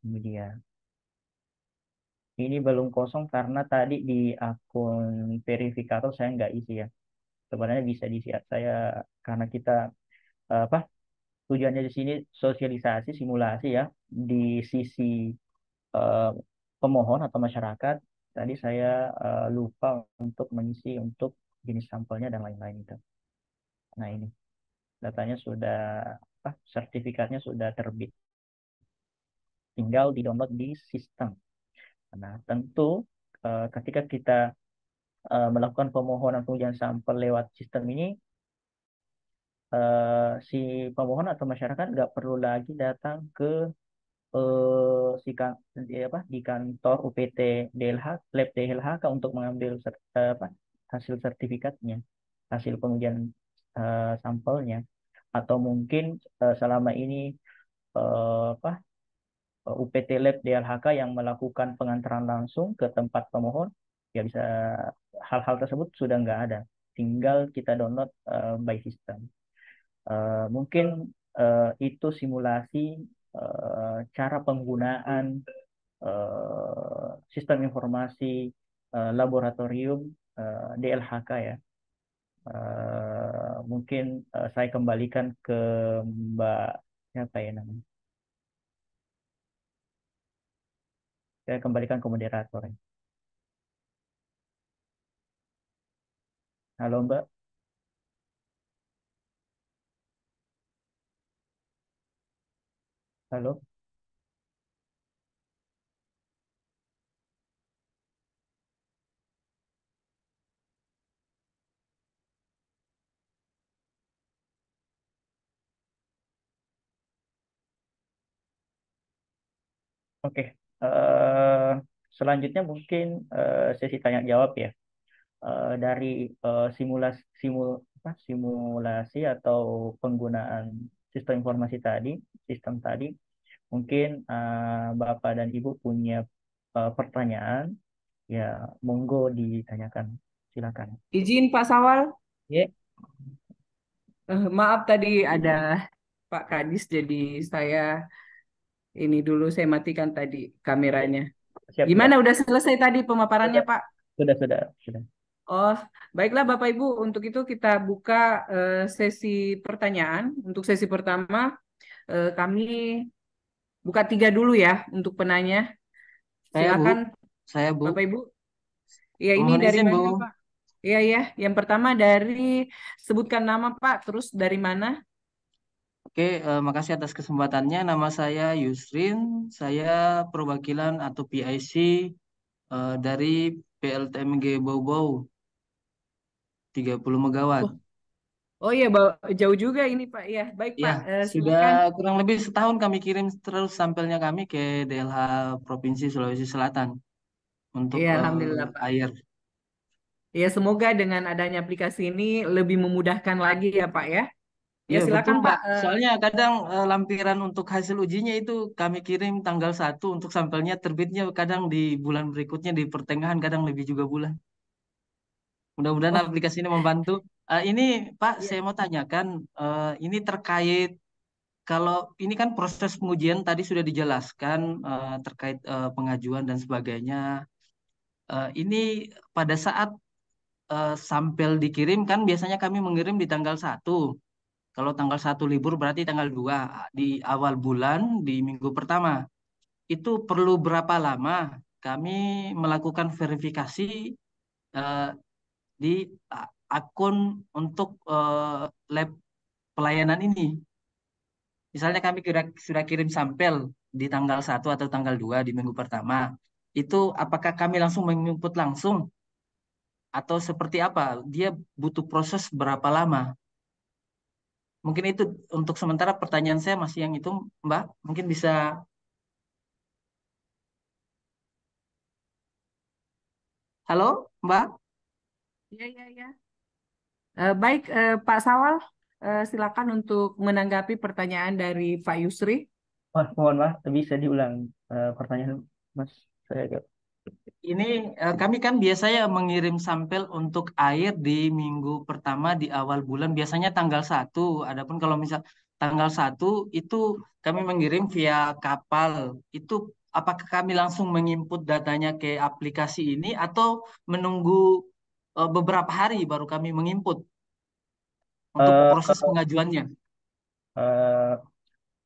Ini dia. Ini belum kosong karena tadi di akun verifikator saya nggak isi ya. Sebenarnya bisa diisi saya karena kita apa tujuannya di sini sosialisasi simulasi ya di sisi eh, pemohon atau masyarakat. Tadi saya lupa untuk mengisi untuk jenis sampelnya dan lain-lain itu. Nah ini datanya sudah sertifikatnya sudah terbit, tinggal di-download di sistem. Nah tentu ketika kita melakukan pemohonan pengujian sampel lewat sistem ini, si pemohon atau masyarakat nggak perlu lagi datang ke di kantor UPT DLH, Lab DLHK untuk mengambil hasil sertifikatnya, hasil pengujian sampelnya, atau mungkin selama ini UPT Lab DLHK yang melakukan pengantaran langsung ke tempat pemohon, ya bisa hal-hal tersebut sudah nggak ada, tinggal kita download by system. Mungkin itu simulasi cara penggunaan sistem informasi laboratorium DLHK ya. Mungkin saya kembalikan ke Mbak siapa ya namanya? Saya kembalikan ke moderator. Halo Mbak. Halo. Oke. Eh, Selanjutnya mungkin sesi tanya jawab ya. Dari simulasi atau penggunaan sistem informasi tadi, sistem tadi, mungkin Bapak dan Ibu punya pertanyaan, ya monggo ditanyakan, silakan. Izin Pak Sawal, Ya, maaf tadi ada Pak Kadis, jadi saya ini dulu saya matikan tadi kameranya. siap, Gimana siap. udah selesai tadi pemaparannya Sudah, Pak? sudah. Oh, baiklah Bapak Ibu, untuk itu kita buka sesi pertanyaan. Untuk sesi pertama, kami buka 3 dulu ya untuk penanya. Saya Bu, Silakan saya Bu. Bapak Ibu. Ya, ini Mohon dari izin Bu. mana Pak? Iya, ya. Yang pertama dari sebutkan nama Pak, terus dari mana? Oke, makasih atas kesempatannya. Nama saya Yusrin, saya perwakilan atau PIC dari PLTMG Bau-Bau 30 megawatt. Oh, oh iya, jauh juga ini Pak. Ya, baik Ya, Pak. sudah Silakan. kurang lebih setahun kami kirim terus sampelnya kami ke DLH Provinsi Sulawesi Selatan. untuk Iya, alhamdulillah Pak. air. Ya, semoga dengan adanya aplikasi ini lebih memudahkan lagi ya Pak ya. Ya, Iya betul silakan Mbak. Pak. Soalnya kadang lampiran untuk hasil ujinya itu kami kirim tanggal 1 untuk sampelnya terbitnya kadang di bulan berikutnya di pertengahan kadang lebih juga bulan. Mudah-mudahan Oh, aplikasi ini membantu. Ini Pak, iya. saya mau tanyakan, ini terkait kalau ini kan proses pengujian tadi sudah dijelaskan terkait pengajuan dan sebagainya. Ini pada saat sampel dikirim kan biasanya kami mengirim di tanggal 1. Kalau tanggal 1 libur berarti tanggal 2 di awal bulan di minggu pertama. Itu perlu berapa lama kami melakukan verifikasi eh, di akun untuk lab pelayanan ini. Misalnya kami sudah kirim sampel di tanggal 1 atau tanggal 2 di minggu pertama. Itu apakah kami langsung menginput langsung atau seperti apa? Dia butuh proses berapa lama? Mungkin itu untuk sementara pertanyaan saya masih yang itu, Mbak. Mungkin bisa. Halo, Mbak. Iya, iya, iya. Baik, Pak Sawal, silakan untuk menanggapi pertanyaan dari Pak Yusri. Mohon maaf, bisa diulang pertanyaan Mas? Saya agak... Ini kami kan biasanya mengirim sampel untuk air di minggu pertama di awal bulan, biasanya tanggal 1. Adapun kalau misal tanggal 1 itu kami mengirim via kapal. Itu apakah kami langsung menginput datanya ke aplikasi ini atau menunggu beberapa hari baru kami menginput untuk Eh, proses pengajuannya? eh,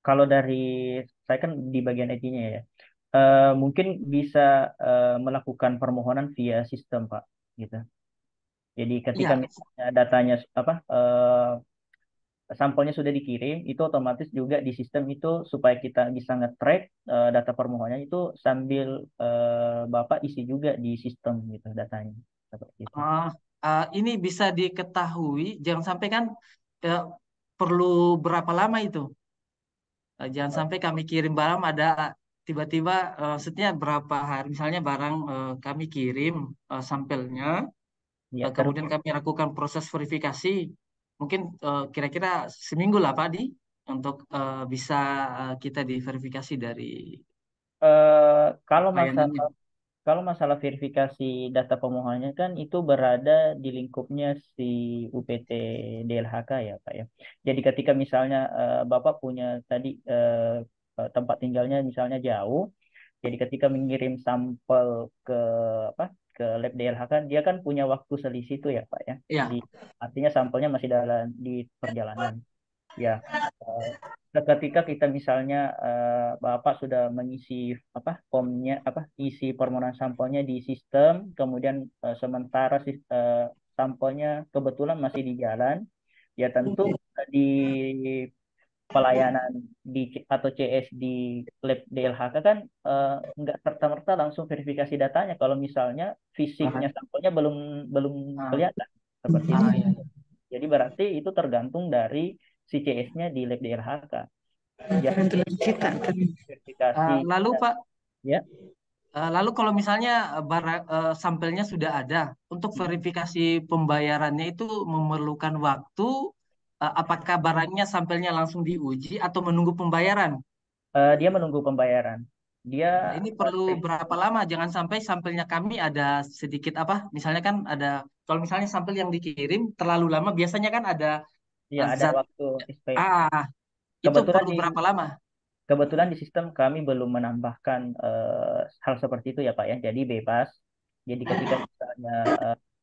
Kalau dari saya kan di bagian IT-nya ya, mungkin bisa melakukan permohonan via sistem Pak, gitu. Jadi ketika Iya. misalnya datanya apa sampelnya sudah dikirim, itu otomatis juga di sistem itu supaya kita bisa nge-track data permohonannya itu sambil Bapak isi juga di sistem gitu datanya seperti itu. Ah, ini bisa diketahui, jangan sampai kan eh, perlu berapa lama itu? Jangan sampai kami kirim barang ada tiba-tiba maksudnya berapa hari misalnya barang kami kirim sampelnya Ya, kemudian kami lakukan proses verifikasi mungkin kira-kira seminggu lah Pak Di untuk bisa kita diverifikasi dari kalau layanannya. masalah verifikasi data pemohonannya kan itu berada di lingkupnya si UPT DLHK ya Pak ya. Jadi ketika misalnya Bapak punya tadi tempat tinggalnya misalnya jauh, jadi ketika mengirim sampel ke apa ke lab DLHK dia kan punya waktu selisih itu ya Pak ya. Ya, Di artinya sampelnya masih dalam di perjalanan. Ya, ketika kita misalnya Bapak sudah mengisi formnya isi permohonan sampelnya di sistem, kemudian sementara sampelnya kebetulan masih di jalan, ya tentu di pelayanan atau CS di lab DLHK kan nggak serta-merta langsung verifikasi datanya kalau misalnya fisiknya sampelnya belum belum ah, kelihatan seperti itu. iya, iya. Jadi berarti itu tergantung dari si CS-nya di lab DLHK. Jadi verifikasi Lalu Pak, ya. lalu kalau misalnya barang sampelnya sudah ada, untuk verifikasi pembayarannya itu memerlukan waktu, apakah barangnya sampelnya langsung diuji atau menunggu pembayaran? Dia menunggu pembayaran. Dia Nah, ini perlu berapa lama? Jangan sampai sampelnya kami ada sedikit apa? Misalnya kan ada, kalau misalnya sampel yang dikirim terlalu lama, biasanya kan ada ya ada zat waktu expired. A, itu Kebetulan perlu di berapa lama? kebetulan di sistem kami belum menambahkan hal seperti itu ya Pak ya. Jadi bebas. Jadi ketika misalnya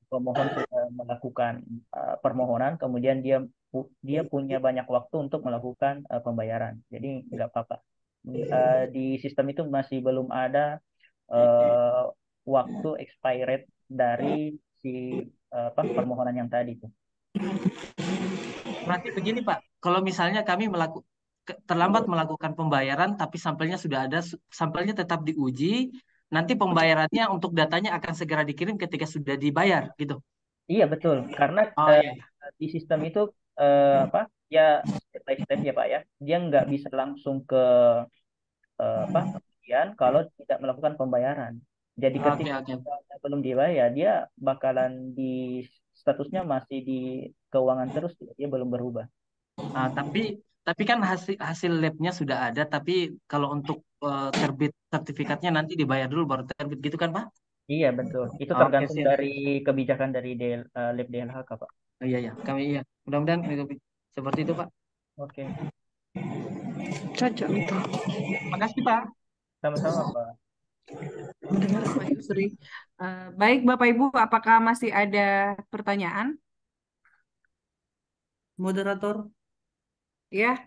pemohon sudah melakukan permohonan, kemudian dia punya banyak waktu untuk melakukan pembayaran. Jadi nggak apa-apa. Di sistem itu masih belum ada eh, waktu expired dari si permohonan yang tadi itu. Berarti begini Pak, kalau misalnya kami terlambat melakukan pembayaran, tapi sampelnya sudah ada, sampelnya tetap diuji, nanti pembayarannya untuk datanya akan segera dikirim ketika sudah dibayar, gitu. Iya betul, karena Oh eh, iya. di sistem itu ya step by step ya Pak ya, dia nggak bisa langsung ke pengujian kalau tidak melakukan pembayaran. Jadi Oke, ketika oke. belum dibayar, dia bakalan di statusnya masih di keuangan terus, dia belum berubah. Tapi kan hasil hasil labnya sudah ada, tapi kalau untuk terbit sertifikatnya nanti dibayar dulu baru terbit gitu kan, Pak? Iya betul. Itu Oke, tergantung siap. dari kebijakan dari Lab DLHK, Pak. Oh, iya, iya. Kami iya. Mudah-mudahan seperti itu, Pak. Oke, Cocok itu. Makasih, Pak. sama-sama, Pak. Pak Yusri. Baik, Bapak Ibu, apakah masih ada pertanyaan? Moderator? Ya,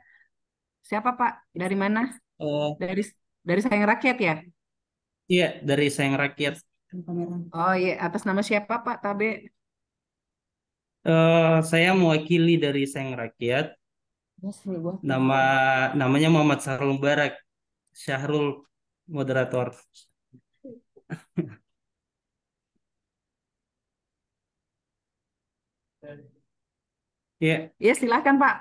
siapa Pak? Dari mana? Oh, Dari Sayang Rakyat ya? iya, dari Sayang Rakyat. Oh iya, atas nama siapa Pak Tabe? Saya mewakili dari Sayang Rakyat. Nama namanya Muhammad Syahrul Mubarak. Syahrul, moderator. Iya. Ya, silakan Pak.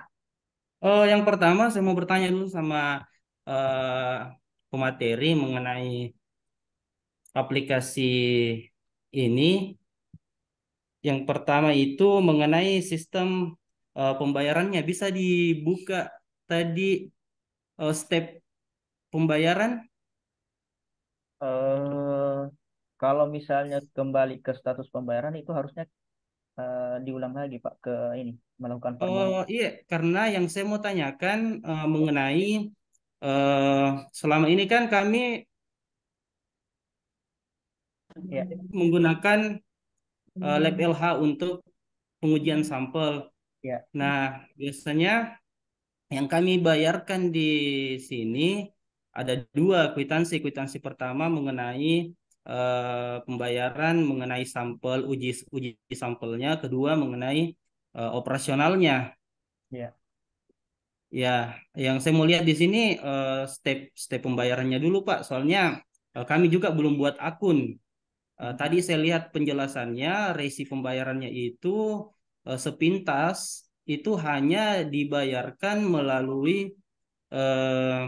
Yang pertama saya mau bertanya dulu sama eh, pemateri mengenai aplikasi ini. Yang pertama itu mengenai sistem pembayarannya. Bisa dibuka tadi step pembayaran? Eh, Kalau misalnya kembali ke status pembayaran itu harusnya diulang lagi, Pak, ke ini melakukan Oh permohonan. iya, karena yang saya mau tanyakan mengenai eh, selama ini kan kami Ya, menggunakan lab LH untuk pengujian sampel. ya, Nah, biasanya yang kami bayarkan di sini ada dua kwitansi. Kwitansi pertama mengenai pembayaran mengenai sampel uji uji sampelnya, kedua mengenai operasionalnya. ya. Ya, yang saya mau lihat di sini step step pembayarannya dulu Pak. Soalnya kami juga belum buat akun. Tadi saya lihat penjelasannya, resi pembayarannya itu sepintas itu hanya dibayarkan melalui eh,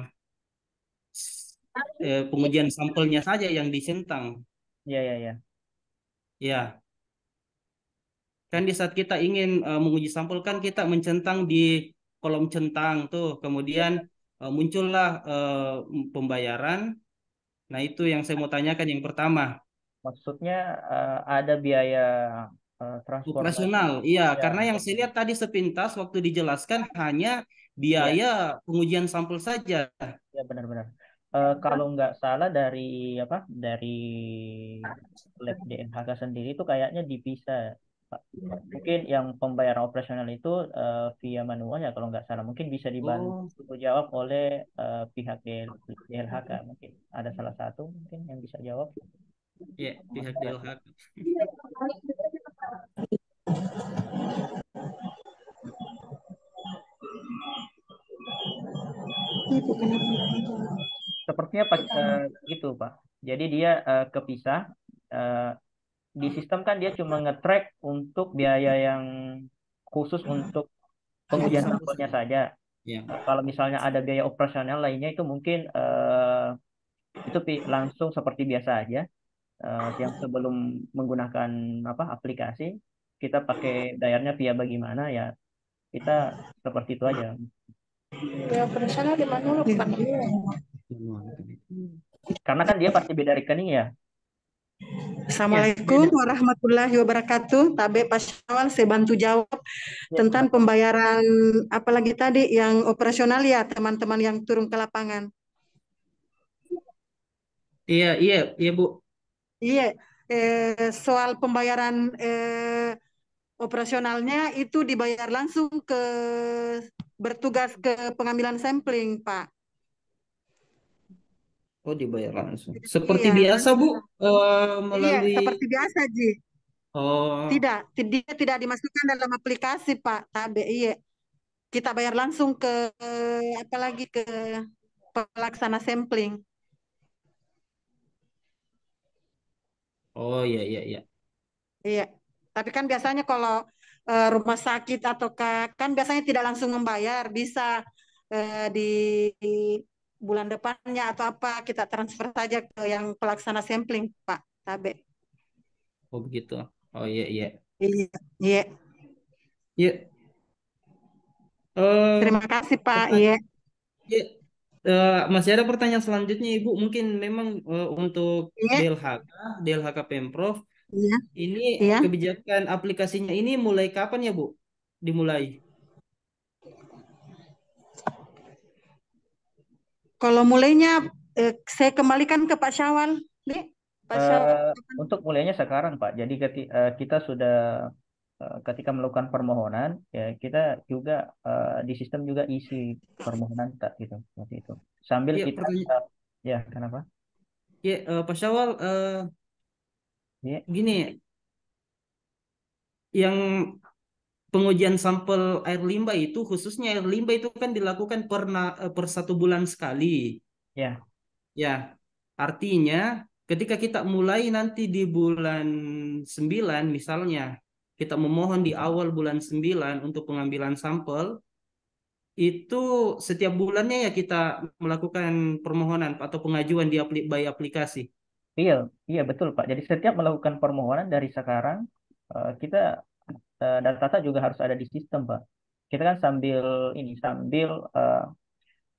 pengujian sampelnya saja yang disentang. Ya, ya, ya. Ya, kan di saat kita ingin menguji sampel kan kita mencentang di kolom centang tuh, kemudian muncullah pembayaran. Nah, itu yang saya mau tanyakan yang pertama. Maksudnya ada biaya transportasi. Operasional, iya, Ya, karena yang saya lihat tadi sepintas waktu dijelaskan hanya ya, biaya pengujian sampel saja. ya, benar-benar. Kalau nggak salah dari apa? Dari lab DNHK sendiri itu kayaknya dipisah, Pak. Mungkin yang pembayaran operasional itu via manual ya kalau nggak salah. Mungkin bisa Oh, dibantu jawab oleh pihak DLHK. Mungkin ada salah satu mungkin yang bisa jawab. ya, pihak DLH. Sepertinya Pak gitu, Pak. Jadi dia kepisah. Eh, di sistem kan dia cuma nge-track untuk biaya yang khusus untuk pengujian sampelnya saja. Ya. Kalau misalnya ada biaya operasional lainnya itu mungkin itu langsung seperti biasa aja. Yang sebelum menggunakan apa aplikasi kita pakai bayarnya via bagaimana ya kita seperti itu aja. Biaya operasional di mana Pak? Karena kan dia pasti beda rekening ya. Assalamualaikum warahmatullahi wabarakatuh. Tabe Pak Syawal, saya bantu jawab Ya, tentang pembayaran apalagi tadi yang operasional ya teman-teman yang turun ke lapangan. Iya, iya, iya Bu. Iya, soal pembayaran operasionalnya itu dibayar langsung ke bertugas ke pengambilan sampling, Pak. Oh, dibayar langsung. Seperti Iya, biasa Bu, iya melalui. seperti biasa, Ji. Oh, Tidak, dia tidak dimasukkan dalam aplikasi, Pak. Tabe, iya. Kita bayar langsung ke apalagi ke pelaksana sampling. oh iya, iya, iya. Iya. Tapi kan biasanya kalau rumah sakit atau kan biasanya tidak langsung membayar, bisa di bulan depannya atau apa kita transfer saja ke yang pelaksana sampling, Pak Tabe. Oh begitu. Oh iya iya. Iya, iya. Iya. Eh, Terima kasih Pak. pertanyaan. Iya, Iya. Masih ada pertanyaan selanjutnya Ibu. Mungkin memang untuk iya, DLHK Pemprov iya, ini iya. kebijakan aplikasinya ini mulai kapan ya Bu? Dimulai? Kalau mulainya saya kembalikan ke Pak Syawal, nih. Pak Syawal. Untuk mulainya sekarang, Pak. Jadi kita sudah ketika melakukan permohonan, ya kita juga di sistem juga isi permohonan tak gitu, seperti itu. Sambil Iya kita, pertanyaan. ya kenapa? Iya Pak Syawal, Iya, gini, yang pengujian sampel air limbah itu khususnya air limbah itu kan dilakukan per 1 bulan sekali. ya, Ya, artinya ketika kita mulai nanti di bulan 9 misalnya, kita memohon di awal bulan 9 untuk pengambilan sampel, itu setiap bulannya ya kita melakukan permohonan atau pengajuan by aplikasi. iya, iya betul, Pak. Jadi setiap melakukan permohonan dari sekarang, kita data juga harus ada di sistem, Pak. Kita kan sambil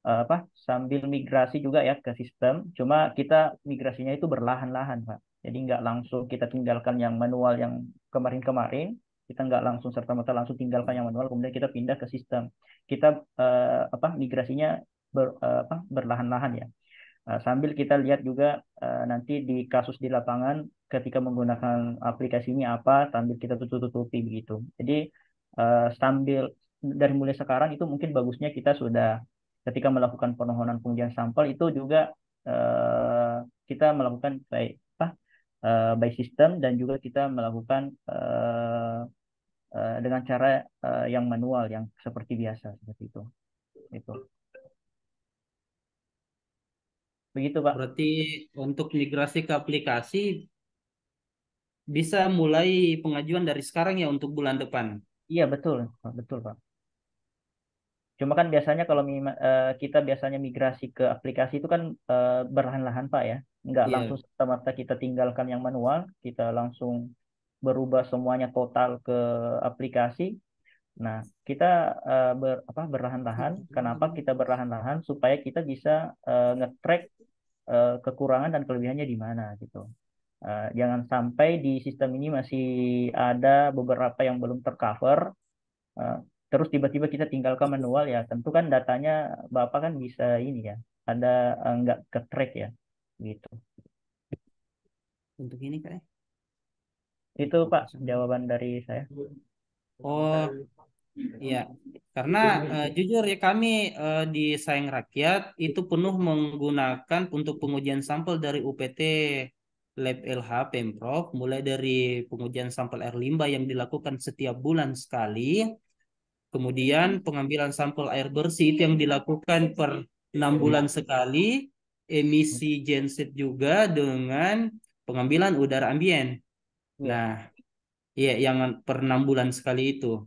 apa sambil migrasi juga ya ke sistem. Cuma kita migrasinya itu berlahan-lahan, Pak. Jadi nggak langsung kita tinggalkan yang manual yang kemarin-kemarin. Kita nggak langsung serta-merta langsung tinggalkan yang manual, kemudian kita pindah ke sistem. Kita migrasinya berlahan-lahan ya. Sambil kita lihat juga nanti di kasus di lapangan ketika menggunakan aplikasi ini apa, sambil kita tutup-tutupi begitu. Jadi sambil dari mulai sekarang itu mungkin bagusnya kita sudah ketika melakukan permohonan pengujian sampel itu juga kita melakukan by system dan juga kita melakukan dengan cara yang manual yang seperti biasa seperti itu. Itu. Begitu, Pak. Berarti untuk migrasi ke aplikasi bisa mulai pengajuan dari sekarang ya untuk bulan depan. Iya, betul. Betul, Pak. Cuma kan biasanya kalau kita biasanya migrasi ke aplikasi itu kan berlahan-lahan, Pak ya. Nggak langsung Iya. serta-merta kita tinggalkan yang manual, kita langsung berubah semuanya total ke aplikasi. Nah, kita berlahan-lahan. Kenapa kita berlahan-lahan? Supaya kita bisa nge-track kekurangan dan kelebihannya di mana gitu. Jangan sampai di sistem ini masih ada beberapa yang belum tercover. Uh, Terus tiba-tiba kita tinggalkan manual ya, tentu kan datanya Bapak kan bisa ini ya, ada nggak ke track ya, gitu. Untuk ini kayak. Itu Pak jawaban dari saya. Oh, iya. Karena jujur ya kami di Sayang Rakyat itu penuh menggunakan untuk pengujian sampel dari UPT Lab LH Pemprov, mulai dari pengujian sampel air limbah yang dilakukan setiap bulan sekali, kemudian pengambilan sampel air bersih itu yang dilakukan per 6 bulan sekali, emisi genset juga dengan pengambilan udara ambien. Iya, Nah, iya yang per 6 bulan sekali itu.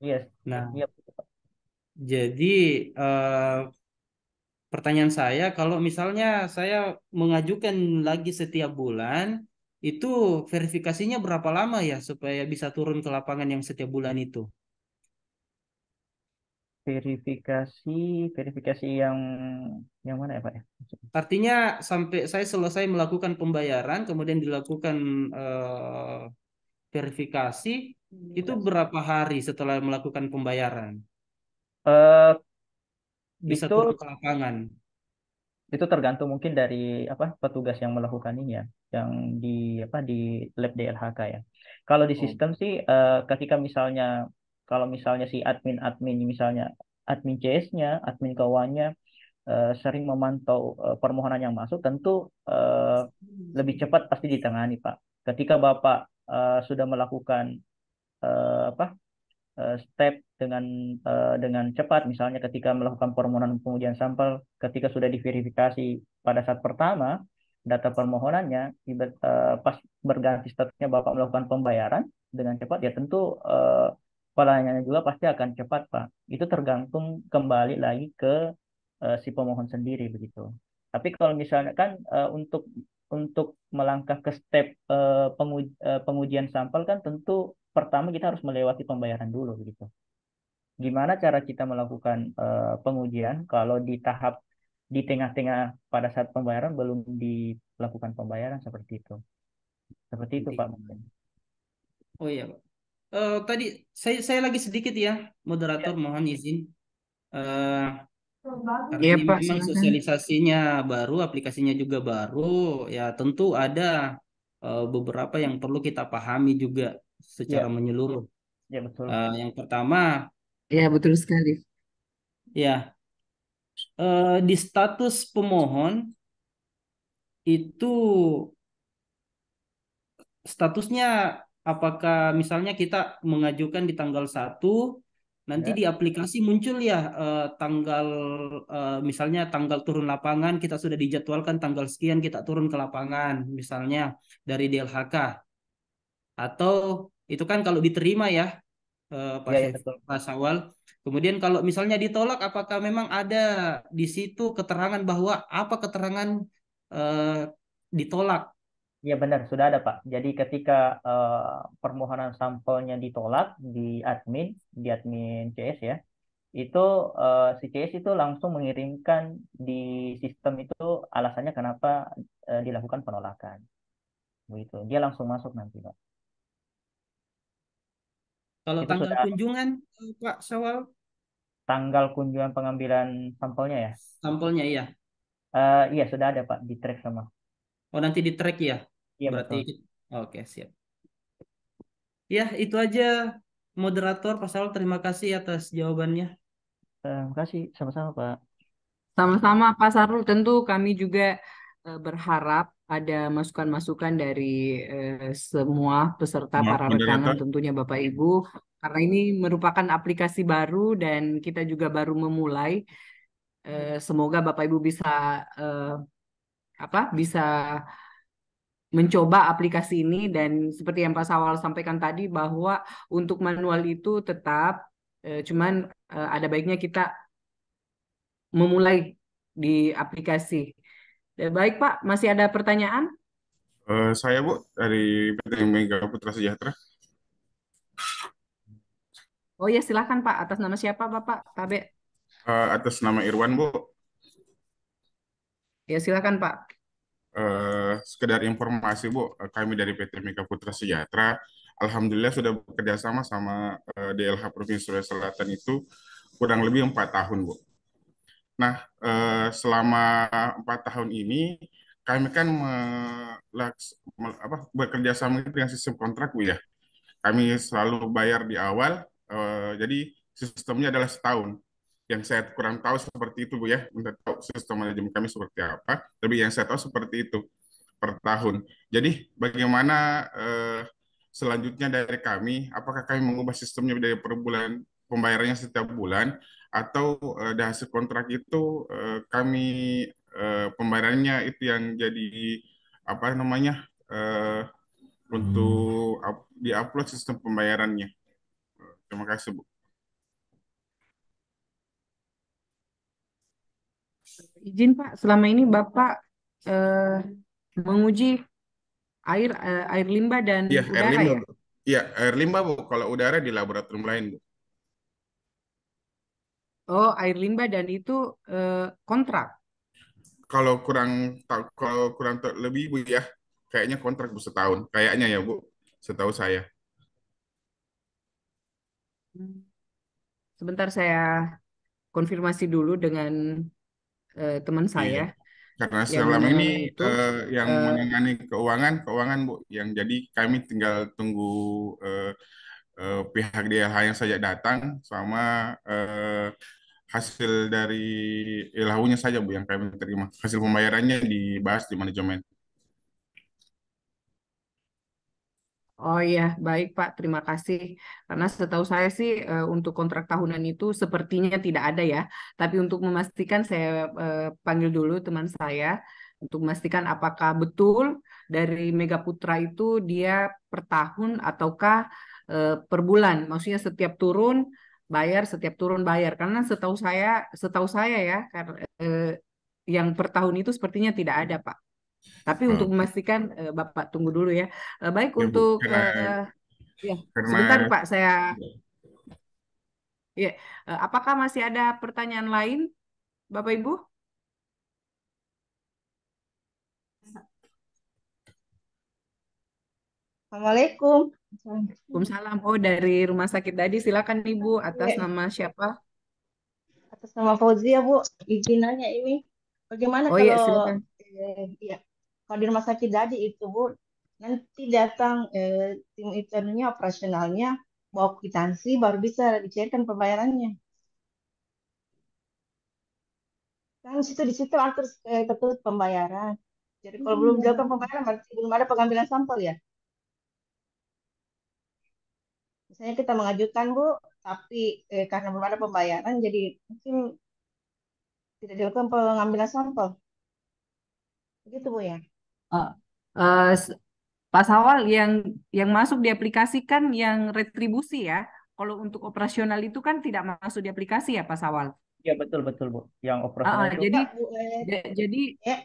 iya, Nah, iya. jadi pertanyaan saya, kalau misalnya saya mengajukan lagi setiap bulan, itu verifikasinya berapa lama ya supaya bisa turun ke lapangan yang setiap bulan itu? Verifikasi yang mana ya Pak ya? Artinya sampai saya selesai melakukan pembayaran, kemudian dilakukan verifikasi, itu berapa hari setelah melakukan pembayaran? Eh, Bisa itu turun ke lapangan. itu tergantung mungkin dari petugas yang melakukan ini ya, yang di di lab DLHK ya. Kalau di Oh, sistem sih ketika misalnya kalau misalnya si admin misalnya admin CS-nya, admin kawannya sering memantau permohonan yang masuk, tentu lebih cepat pasti ditangani, Pak. Ketika Bapak sudah melakukan eh, apa step dengan cepat, misalnya ketika melakukan permohonan pengujian sampel, ketika sudah diverifikasi pada saat pertama data permohonannya, pas berganti statusnya Bapak melakukan pembayaran dengan cepat, ya tentu pelayanannya juga pasti akan cepat, Pak. Itu tergantung kembali lagi ke si pemohon sendiri begitu. Tapi kalau misalnya kan untuk melangkah ke step pengujian sampel kan tentu pertama kita harus melewati pembayaran dulu begitu. Gimana cara kita melakukan pengujian kalau di tengah-tengah pada saat pembayaran belum dilakukan pembayaran seperti itu. Seperti itu Pak mungkin. Oh iya, Pak. Tadi saya lagi sedikit ya, moderator, mohon izin. Eh, karena Iya ini Pak, memang silakan. sosialisasinya baru, aplikasinya juga baru, ya tentu ada beberapa yang perlu kita pahami juga secara Ya, menyeluruh. ya betul. Yang pertama, Iya betul sekali. ya di status pemohon itu statusnya apakah misalnya kita mengajukan di tanggal 1, nanti Ya, di aplikasi muncul ya tanggal misalnya tanggal turun lapangan kita sudah dijadwalkan tanggal sekian kita turun ke lapangan misalnya dari DLHK, atau itu kan kalau diterima ya ya, ya betul. Pak Sawal. Kemudian kalau misalnya ditolak, apakah memang ada di situ keterangan bahwa apa keterangan eh, ditolak? Ya benar, sudah ada Pak. Jadi ketika permohonan sampelnya ditolak di admin CS ya, itu si CS itu langsung mengirimkan di sistem itu alasannya kenapa dilakukan penolakan. Begitu. Dia langsung masuk nanti Pak. Kalau Itu tanggal sudah kunjungan, Pak Sawal, tanggal kunjungan pengambilan sampelnya ya. sampelnya ya. Iya sudah ada Pak di track sama. Oh, nanti di track ya. Iya Berarti, betul. oke, siap. Ya, itu aja moderator. Pak Sawal, terima kasih atas jawabannya. Terima kasih sama-sama Pak. Sama-sama Pak Sarul, tentu kami juga berharap ada masukan-masukan dari semua peserta Maaf, para rekanan, moderator. tentunya Bapak Ibu, karena ini merupakan aplikasi baru dan kita juga baru memulai. Semoga Bapak Ibu bisa eh, bisa mencoba aplikasi ini, dan seperti yang Pak Sawal sampaikan tadi bahwa untuk manual itu tetap cuman ada baiknya kita memulai di aplikasi. Baik Pak, masih ada pertanyaan? Saya Bu dari PT Mega Putra Sejahtera. Oh ya silakan Pak, atas nama siapa Bapak? Tabe. Atas nama Irwan Bu. Ya silakan Pak. Sekedar informasi Bu, kami dari PT Mega Putra Sejahtera, alhamdulillah sudah bekerja sama sama DLH Provinsi Sulawesi Selatan itu kurang lebih 4 tahun Bu. Nah, selama 4 tahun ini kami kan bekerja sama dengan sistem kontrak Bu ya. Kami selalu bayar di awal, jadi sistemnya adalah setahun. Yang saya kurang tahu seperti itu Bu ya, untuk tahu sistem manajemen kami seperti apa. Tapi yang saya tahu seperti itu per tahun. Jadi bagaimana selanjutnya dari kami, apakah kami mengubah sistemnya dari per bulan, pembayarannya setiap bulan, atau dari hasil kontrak itu kami pembayarannya itu yang jadi apa namanya untuk diupload sistem pembayarannya. Terima kasih Bu. Izin Pak, selama ini Bapak eh, menguji air limbah dan Iya, air udara limbah ya? Bu. Iya, air limbah Bu. Kalau udara di laboratorium lain Bu. Oh, air limbah dan itu kontrak. Kalau kurang lebih Bu ya, kayaknya kontrak Bu setahun. Kayaknya ya Bu, setahu saya. Hmm. Sebentar saya konfirmasi dulu dengan teman Iya. saya Karena yang selama ini itu. yang eh, menangani keuangan Bu, yang jadi kami tinggal tunggu pihak DLH yang saja datang sama hasil dari ilaunya saja Bu yang kami terima. Hasil pembayarannya dibahas di manajemen. Oh iya, baik Pak, terima kasih. Karena setahu saya sih untuk kontrak tahunan itu sepertinya tidak ada ya. Tapi untuk memastikan saya panggil dulu teman saya untuk memastikan apakah betul dari Mega Putra itu dia per tahun ataukah per bulan. Maksudnya setiap turun bayar setiap turun bayar. Karena setahu saya ya, karena yang per tahun itu sepertinya tidak ada, Pak. Tapi untuk Oh, memastikan, Bapak tunggu dulu ya. Baik ya Bu, untuk ya karena sebentar Pak, saya ya. Apakah masih ada pertanyaan lain, Bapak Ibu? Assalamualaikum. Waalaikumsalam. Oh, dari Rumah Sakit Dadi, silakan Ibu. Atas Ya, nama siapa? atas nama Fauzia, Bu. Izin nanya ini, bagaimana Oh iya, kalau silakan. ya, kalau di rumah sakit Dadi itu, Bu, nanti datang tim internnya, operasionalnya, bawa kwitansi, baru bisa dicairkan pembayarannya. Kan di situ atur tertulis pembayaran. Jadi kalau belum dilakukan pembayaran, berarti belum ada pengambilan sampel ya. Misalnya kita mengajukan, Bu, tapi karena belum ada pembayaran, jadi mungkin tidak dilakukan pengambilan sampel. Begitu, Bu ya. Eh, eh, s- Pak Sawal, yang masuk di aplikasi kan yang retribusi ya. Kalau untuk operasional itu kan tidak masuk di aplikasi ya, Pak Sawal. Ya betul betul Bu. Yang operasional itu Jadi Enggak, Bu. jadi Ya,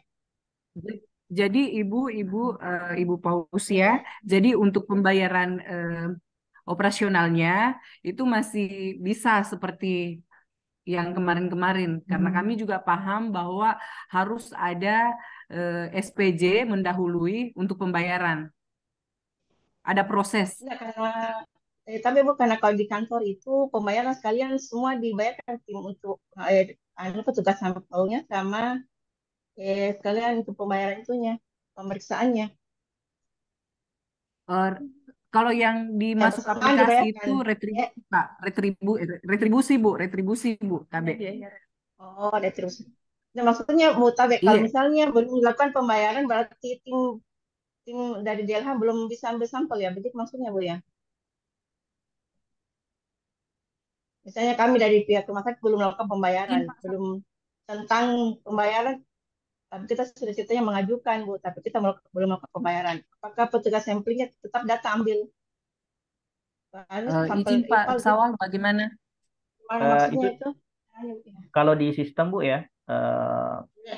jadi Ibu Pausia, jadi untuk pembayaran operasionalnya itu masih bisa seperti yang kemarin-kemarin, karena kami juga paham bahwa harus ada SPJ mendahului untuk pembayaran. Ada proses. enggak karena tapi Bu, karena kalau di kantor itu pembayaran sekalian semua dibayarkan tim untuk petugas sampelnya sama sekalian untuk pembayaran itunya, pemeriksaannya. Eh, Kalau yang Ya dimasuk bersamaan aplikasi dibayarkan. itu Ya, retribusi, Pak. Retribusi, Bu, KB. oh ada terus. Nah, maksudnya mutabek kalau Iya, misalnya belum dilakukan pembayaran berarti tim tim dari DLH belum bisa ambil sampel ya, begitu maksudnya Bu ya. Misalnya kami dari pihak rumah sakit belum melakukan pembayaran, mungkin Pak. belum tentang pembayaran, tapi kita sudah ceritanya mengajukan, Bu, tapi kita belum melakukan pembayaran. Apakah petugas samplingnya tetap data ambil? Harus sampel Izin Pak IPAL gitu. Sawal, bagaimana? Gimana itu maksudnya itu? kalau di sistem Bu ya, Ya.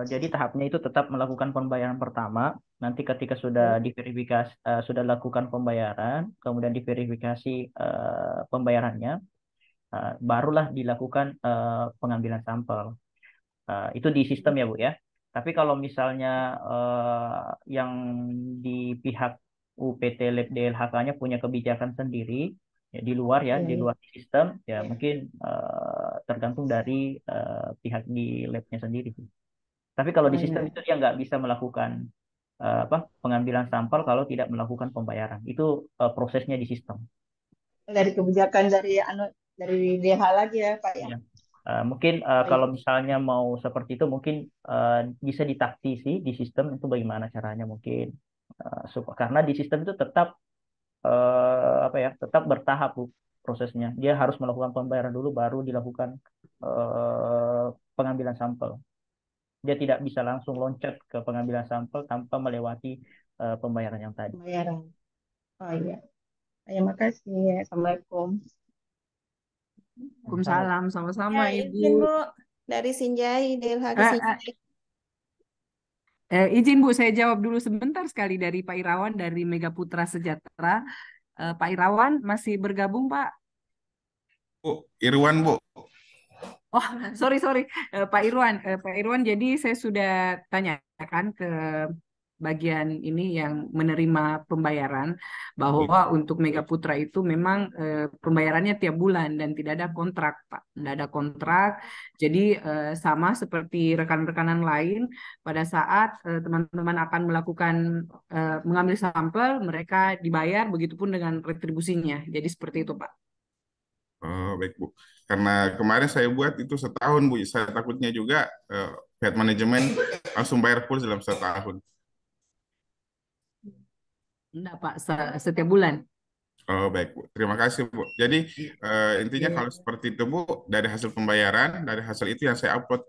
jadi tahapnya itu tetap melakukan pembayaran pertama. Nanti ketika sudah diverifikasi, sudah lakukan pembayaran, kemudian diverifikasi pembayarannya, barulah dilakukan pengambilan sampel. Itu di sistem ya Bu ya. Tapi kalau misalnya yang di pihak UPT Lab DLHK-nya punya kebijakan sendiri, ya di luar ya, di luar sistem, ya mungkin tergantung dari pihak di labnya sendiri. Tapi kalau Oh di sistem iya. itu dia nggak bisa melakukan apa pengambilan sampel kalau tidak melakukan pembayaran. Itu prosesnya di sistem. Dari kebijakan dari DH lagi ya, Pak ya. Ya. Mungkin Baik. kalau misalnya mau seperti itu mungkin bisa ditaktisi di sistem itu bagaimana caranya mungkin karena di sistem itu tetap apa ya tetap bertahap Bu, prosesnya. Dia harus melakukan pembayaran dulu baru dilakukan eh, pengambilan sampel. Dia tidak bisa langsung loncat ke pengambilan sampel tanpa melewati pembayaran yang tadi. Pembayaran. Oh iya. Terima kasih. Assalamualaikum. Sama. Waalaikumsalam, sama-sama Ya, Ibu. izin Bu dari Sinjai, DLH Eh, Sinjai. Izin Bu, saya jawab dulu sebentar sekali dari Pak Irawan dari Mega Putra Sejahtera. Pak Irawan masih bergabung, Pak? Bu, Irwan Bu. Oh, sorry. Pak Irwan, jadi saya sudah tanyakan ke bagian ini yang menerima pembayaran bahwa untuk Mega Putra itu memang pembayarannya tiap bulan dan tidak ada kontrak, Pak. Tidak ada kontrak. Jadi sama seperti rekan-rekanan lain, pada saat teman-teman akan melakukan mengambil sampel, mereka dibayar, begitupun dengan retribusinya. Jadi seperti itu, Pak. Oh, baik Bu. Karena kemarin saya buat itu setahun Bu. Saya takutnya juga pihak manajemen langsung bayar full dalam setahun. Enggak, Pak, setiap bulan. Oh, baik Bu. Terima kasih Bu. Jadi intinya kalau seperti itu Bu, dari hasil pembayaran, dari hasil itu yang saya upload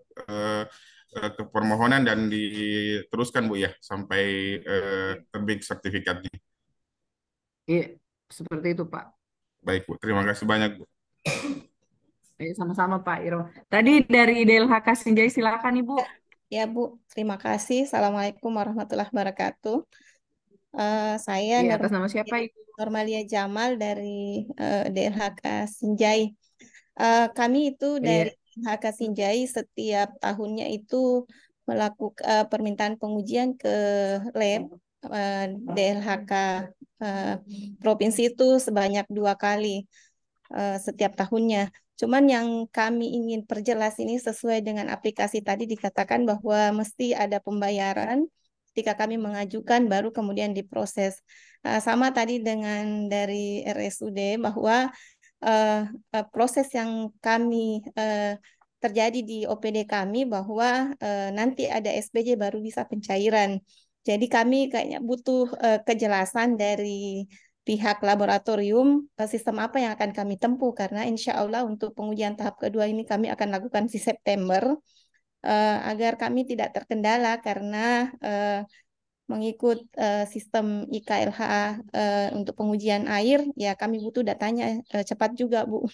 ke permohonan dan diteruskan Bu ya sampai terbit sertifikatnya. Iya, seperti itu, Pak. Baik Bu. Terima kasih banyak Bu. Sama-sama Pak Iro. Tadi dari DLHK Sinjai silakan Ibu. Ya Bu, terima kasih. Assalamualaikum warahmatullahi wabarakatuh. Saya Iya, atas nama siapa Ibu? Normalia Jamal dari DLHK Sinjai. Kami itu dari Iya. DLHK Sinjai setiap tahunnya itu melakukan permintaan pengujian ke lab DLHK provinsi itu sebanyak 2 kali setiap tahunnya. Cuman yang kami ingin perjelas ini sesuai dengan aplikasi tadi dikatakan bahwa mesti ada pembayaran ketika kami mengajukan baru kemudian diproses. Sama tadi dengan dari RSUD bahwa proses yang kami terjadi di OPD kami bahwa nanti ada SPJ baru bisa pencairan. Jadi kami kayaknya butuh kejelasan dari pihak laboratorium sistem apa yang akan kami tempuh karena insya Allah untuk pengujian tahap kedua ini kami akan lakukan di September agar kami tidak terkendala karena mengikut sistem IKLH untuk pengujian air ya kami butuh datanya cepat juga Bu.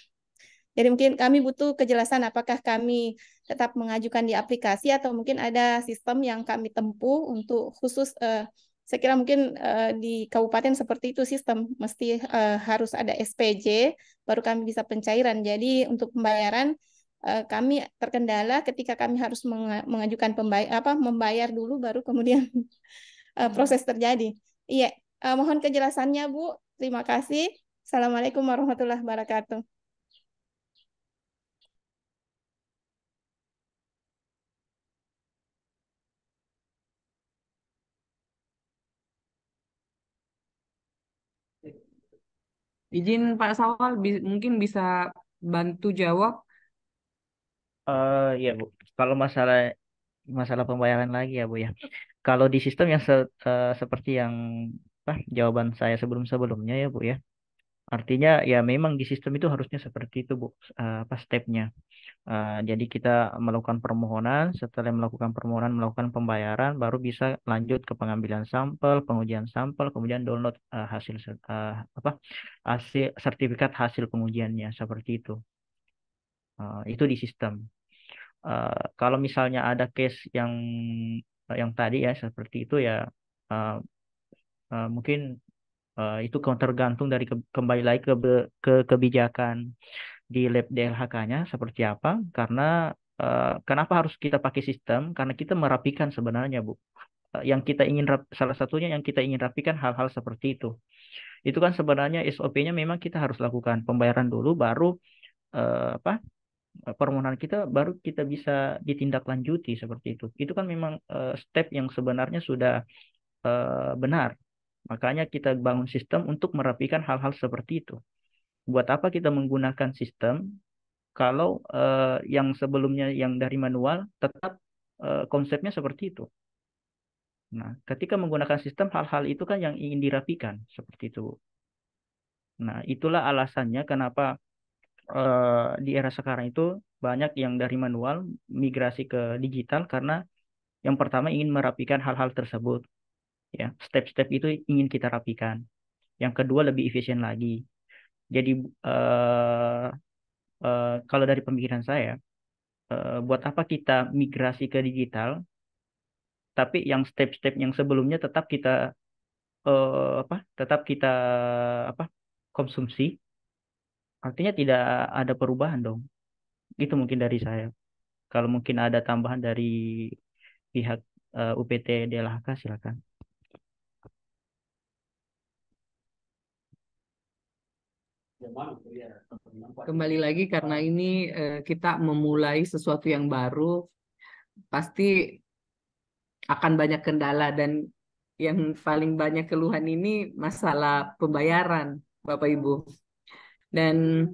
Jadi mungkin kami butuh kejelasan apakah kami tetap mengajukan di aplikasi atau mungkin ada sistem yang kami tempuh untuk khusus saya kira mungkin di kabupaten seperti itu sistem mesti harus ada SPJ baru kami bisa pencairan. Jadi untuk pembayaran kami terkendala ketika kami harus mengajukan membayar dulu baru kemudian proses terjadi. Iya, mohon kejelasannya Bu. Terima kasih. Assalamualaikum warahmatullahi wabarakatuh. Izin Pak Sawal mungkin bisa bantu jawab. Ya Bu, kalau masalah pembayaran lagi ya Bu ya. Kalau di sistem yang seperti yang jawaban saya sebelum-sebelumnya ya Bu ya. Artinya ya memang di sistem itu harusnya seperti itu Bu, stepnya. Jadi kita melakukan permohonan, setelah melakukan permohonan, melakukan pembayaran, baru bisa lanjut ke pengambilan sampel, pengujian sampel, kemudian download hasil sertifikat hasil pengujiannya seperti itu. Itu di sistem. Kalau misalnya ada case yang tadi ya seperti itu ya mungkin itu tergantung dari kembali lagi ke kebijakan di lab DLHK-nya seperti apa. Karena kenapa harus kita pakai sistem? Karena kita merapikan sebenarnya Bu. Yang kita ingin salah satunya yang kita ingin rapikan hal-hal seperti itu. Itu kan sebenarnya SOP-nya memang kita harus lakukan pembayaran dulu, baru permohonan kita baru kita bisa ditindaklanjuti seperti itu. Itu kan memang step yang sebenarnya sudah benar. Makanya kita bangun sistem untuk merapikan hal-hal seperti itu. Buat apa kita menggunakan sistem kalau yang sebelumnya yang dari manual tetap konsepnya seperti itu. Nah, ketika menggunakan sistem hal-hal itu kan yang ingin dirapikan seperti itu. Nah, itulah alasannya kenapa di era sekarang itu banyak yang dari manual migrasi ke digital karena yang pertama ingin merapikan hal-hal tersebut. Ya, step-step itu ingin kita rapikan. Yang kedua lebih efisien lagi. Jadi kalau dari pemikiran saya, buat apa kita migrasi ke digital, tapi yang step-step yang sebelumnya tetap kita tetap kita konsumsi, artinya tidak ada perubahan dong. Itu mungkin dari saya. Kalau mungkin ada tambahan dari pihak UPT DLHK silakan. Kembali lagi karena ini kita memulai sesuatu yang baru, pasti akan banyak kendala dan yang paling banyak keluhan ini masalah pembayaran, Bapak Ibu. Dan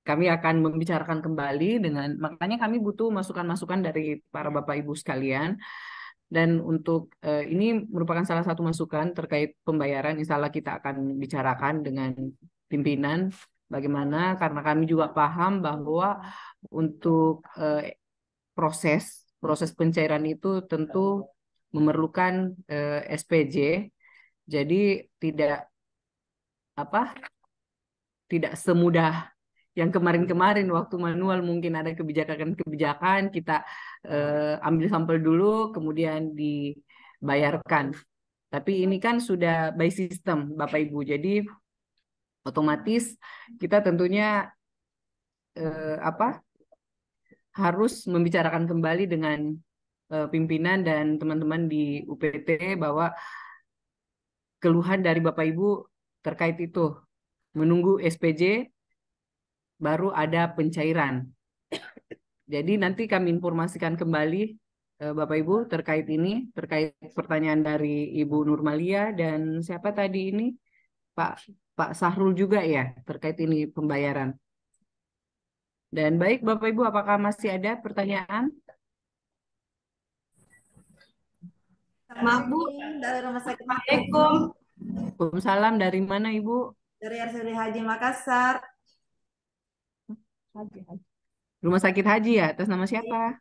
kami akan membicarakan kembali makanya kami butuh masukan-masukan dari para Bapak Ibu sekalian. Dan untuk ini merupakan salah satu masukan terkait pembayaran, insya Allah kita akan bicarakan dengan pimpinan bagaimana, karena kami juga paham bahwa untuk proses pencairan itu tentu memerlukan SPJ, jadi tidak semudah yang kemarin-kemarin waktu manual mungkin ada kebijakan-kebijakan kita ambil sampel dulu kemudian dibayarkan. Tapi ini kan sudah by system Bapak Ibu. Jadi otomatis kita tentunya harus membicarakan kembali dengan pimpinan dan teman-teman di UPT bahwa keluhan dari Bapak Ibu terkait itu. Menunggu SPJ baru ada pencairan. Jadi nanti kami informasikan kembali Bapak Ibu terkait ini, terkait pertanyaan dari Ibu Nurmalia dan siapa tadi ini? Pak Sahrul juga ya terkait ini pembayaran. Dan baik Bapak Ibu, apakah masih ada pertanyaan? Maaf Bu, dari Rumah Sakit Assalamualaikum. Waalaikumsalam, dari mana Ibu? Dari RSUD Haji Makassar. Rumah Sakit Haji ya, atas nama siapa?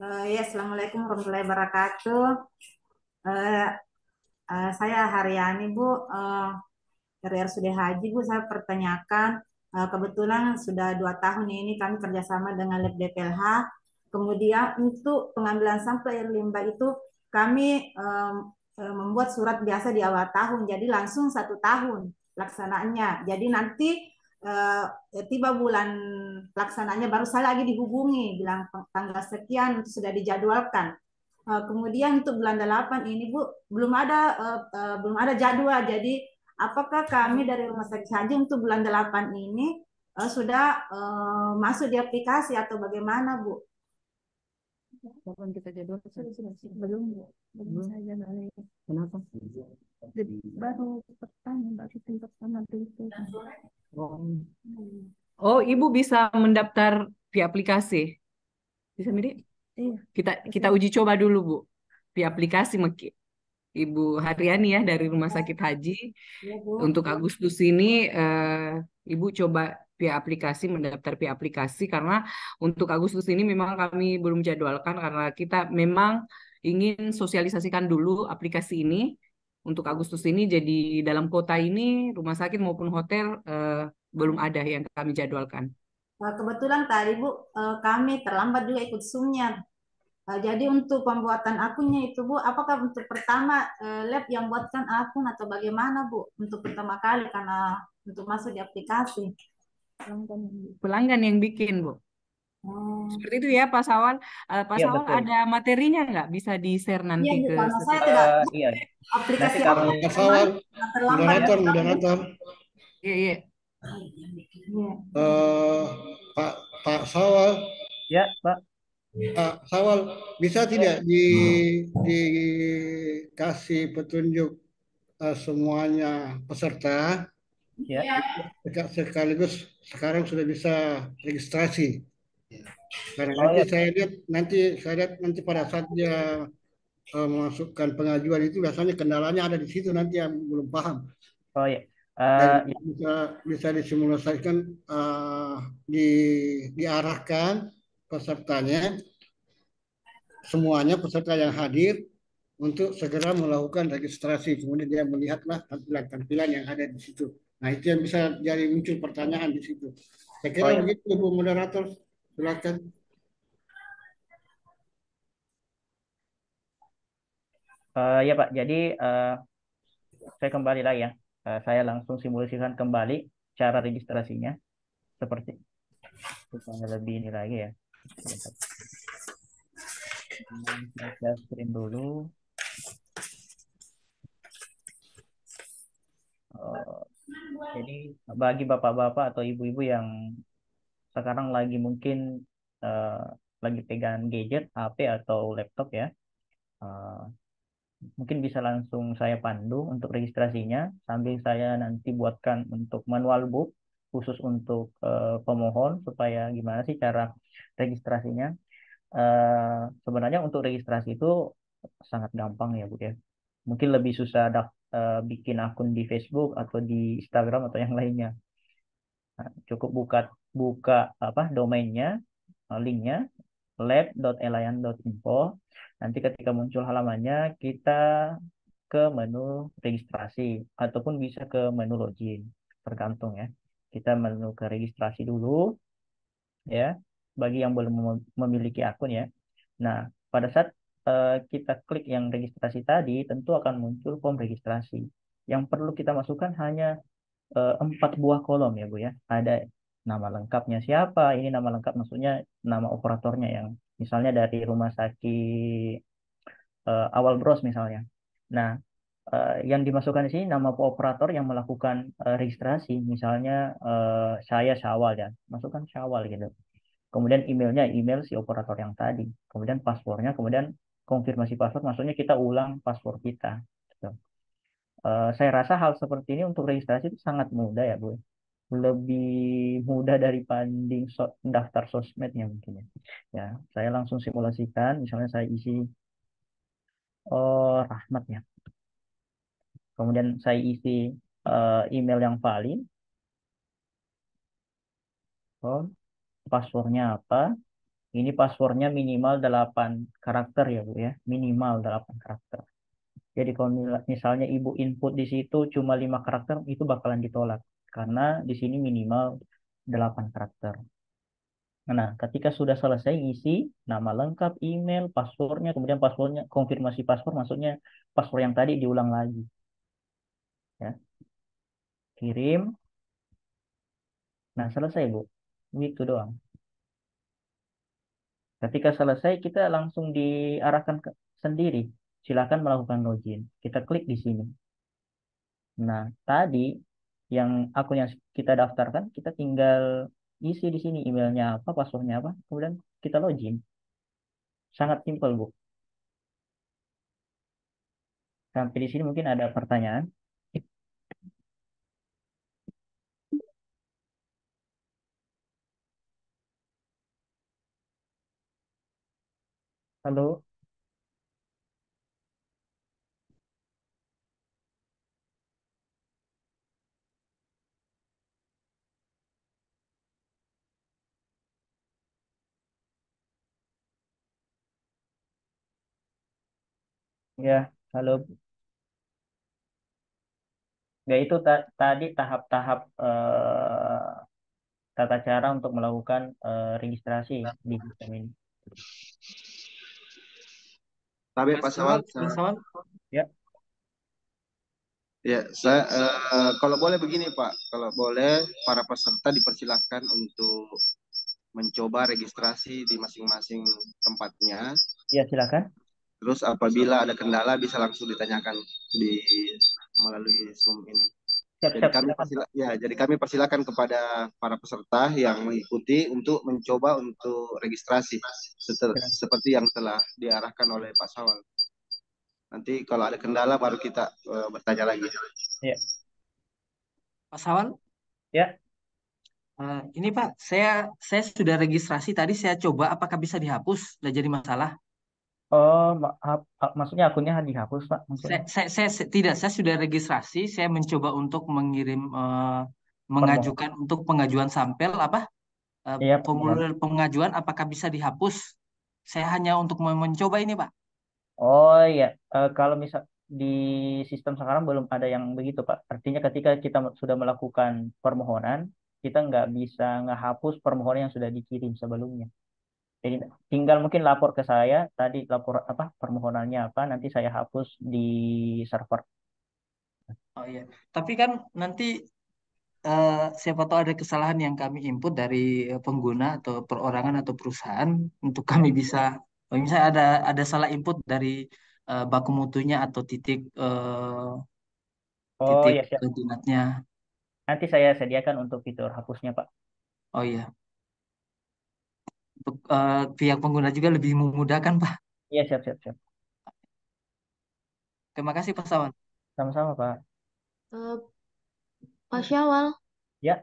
Ya, Assalamualaikum warahmatullahi wabarakatuh. Saya Haryani Bu, dari RSUD Haji Bu, saya pertanyakan, kebetulan sudah 2 tahun ini kami kerjasama dengan Lab DPLH. Kemudian untuk pengambilan sampel air limbah itu kami membuat surat biasa di awal tahun, jadi langsung 1 tahun laksanaannya. Jadi nanti tiba bulan pelaksananya baru saya lagi dihubungi, bilang tanggal sekian sudah dijadwalkan. Kemudian untuk bulan 8 ini Bu belum ada jadwal. Jadi apakah kami dari Rumah Sakit Haji untuk bulan 8 ini sudah masuk di aplikasi atau bagaimana Bu? Kapan kita jadwal? Belum saja kali. Kenapa? Baru pertama itu. Oh, Ibu bisa mendaftar di aplikasi. Bisa, Midi? Iya. Kita uji coba dulu, Bu. Di aplikasi Ibu Haryani ya dari Rumah Sakit Haji. Ya, Bu. Untuk Agustus ini Ibu coba via aplikasi, mendaftar via aplikasi karena untuk Agustus ini memang kami belum jadwalkan karena kita memang ingin sosialisasikan dulu aplikasi ini untuk Agustus ini. Jadi dalam kota ini rumah sakit maupun hotel belum ada yang kami jadwalkan. Kebetulan tadi Bu kami terlambat juga ikut Zoom-nya. Jadi untuk pembuatan akunnya itu Bu, apakah untuk pertama lab yang buatkan akun atau bagaimana Bu? Untuk pertama kali karena untuk masuk di aplikasi. Pelanggan yang bikin Bu. Seperti itu ya Pak Sawal. Pak Iya, Sawal betul. ada materinya nggak bisa di-share nanti Iya Bu, ke karena saya tidak Iya. aplikasi Nanti kami- apa Pak Sawal, terlambat. moderator. Iya. Pak Sawal, Ya, Pak. Pak Sawal, bisa tidak dikasih petunjuk semuanya peserta? Ya. Sekaligus sekarang sudah bisa registrasi. Karena Oh, nanti ya. saya lihat nanti pada saat dia memasukkan pengajuan itu biasanya kendalanya ada di situ nanti yang belum paham. Oh ya. Dan Ya. bisa disimulasikan, diarahkan pesertanya, semuanya peserta yang hadir untuk segera melakukan registrasi. Kemudian dia melihatlah tampilan-tampilan yang ada di situ. Nah, itu yang bisa jadi muncul pertanyaan di situ. Saya kira Oh, ya. begitu, Bu Moderator. Silakan. Ya Pak, jadi saya kembali lagi ya. Saya langsung simulasikan kembali cara registrasinya seperti supaya lebih ini lagi ya. Saya screen dulu. Jadi bagi bapak-bapak atau ibu-ibu yang sekarang lagi mungkin lagi pegang gadget, HP atau laptop ya, mungkin bisa langsung saya pandu untuk registrasinya sambil saya nanti buatkan untuk manual book khusus untuk pemohon supaya gimana sih cara registrasinya. Sebenarnya untuk registrasi itu sangat gampang ya Bu ya. Mungkin lebih susah bikin akun di Facebook atau di Instagram atau yang lainnya. Nah, cukup buka apa domainnya, linknya lab.elayan.info. Nanti ketika muncul halamannya kita ke menu registrasi ataupun bisa ke menu login, tergantung ya. Kita menu ke registrasi dulu ya, bagi yang belum memiliki akun ya. Nah, pada saat kita klik yang registrasi tadi, tentu akan muncul form registrasi. Yang perlu kita masukkan hanya 4 buah kolom ya Bu ya. Ada nama lengkapnya siapa, ini nama lengkap maksudnya nama operatornya yang misalnya dari rumah sakit awal bros misalnya. Nah, yang dimasukkan di sini nama operator yang melakukan registrasi, misalnya saya Syawal ya, masukkan Syawal gitu. Kemudian emailnya email si operator yang tadi, kemudian passwordnya, kemudian konfirmasi password, maksudnya kita ulang password kita. Gitu. Saya rasa hal seperti ini untuk registrasi itu sangat mudah ya Bu, lebih mudah daripada daftar sosmednya mungkin ya. Ya, saya langsung simulasikan, misalnya saya isi Rahmat ya. Kemudian saya isi email yang valid, passwordnya apa? Ini passwordnya minimal 8 karakter ya Bu ya, minimal 8 karakter. Jadi kalau misalnya Ibu input di situ cuma 5 karakter, itu bakalan ditolak. Karena di sini minimal 8 karakter. Nah, ketika sudah selesai isi nama lengkap, email, passwordnya, kemudian passwordnya, konfirmasi password, maksudnya password yang tadi diulang lagi. Ya. Kirim. Nah, selesai Bu. Itu doang. Ketika selesai, kita langsung diarahkan sendiri. Silakan melakukan login. Kita klik di sini. Nah, tadi yang akun yang kita daftarkan, kita tinggal isi di sini emailnya apa, passwordnya apa, kemudian kita login. Sangat simpel, Bu. Sampai di sini mungkin ada pertanyaan. Halo, ya, halo. Ya itu tadi tahap-tahap tata cara untuk melakukan registrasi di sistem ini. Tapi Pak Mas Sawal, Sawal, Ya, ya saya kalau boleh begini Pak, kalau boleh para peserta dipersilahkan untuk mencoba registrasi di masing-masing tempatnya. ya silakan. Terus apabila ada kendala bisa langsung ditanyakan melalui Zoom ini. Jadi Siap-siap, silakan, Pak. jadi kami persilakan kepada para peserta yang mengikuti untuk mencoba untuk registrasi seperti yang telah diarahkan oleh Pak Sawal. Nanti kalau ada kendala baru kita bertanya lagi. Ya. Pak Sawal, Ya. Ini Pak, saya sudah registrasi tadi, saya coba apakah bisa dihapus, tidak jadi masalah. Oh, maksudnya akunnya dihapus, Pak? Maksudnya? Tidak, saya sudah registrasi, saya mencoba untuk mengajukan untuk pengajuan sampel Iya, formulir pengajuan apakah bisa dihapus. Saya hanya untuk mencoba ini Pak. Oh iya, kalau misal di sistem sekarang belum ada yang begitu, Pak. Artinya ketika kita sudah melakukan permohonan, kita nggak bisa ngehapus permohonan yang sudah dikirim sebelumnya. Jadi tinggal mungkin lapor ke saya, tadi lapor apa permohonannya apa, nanti saya hapus di server. Oh iya, tapi kan nanti siapa tahu ada kesalahan yang kami input dari pengguna atau perorangan atau perusahaan untuk kami bisa, misalnya ada salah input dari baku mutunya atau titik Oh iya, siap. koordinatnya. Nanti saya sediakan untuk fitur hapusnya, Pak. Oh iya, untuk pihak pengguna juga lebih memudahkan Pak. Iya, siap, siap, siap. Terima kasih Pak Sawan. Sama-sama, Pak. Pak Syawal, Ya.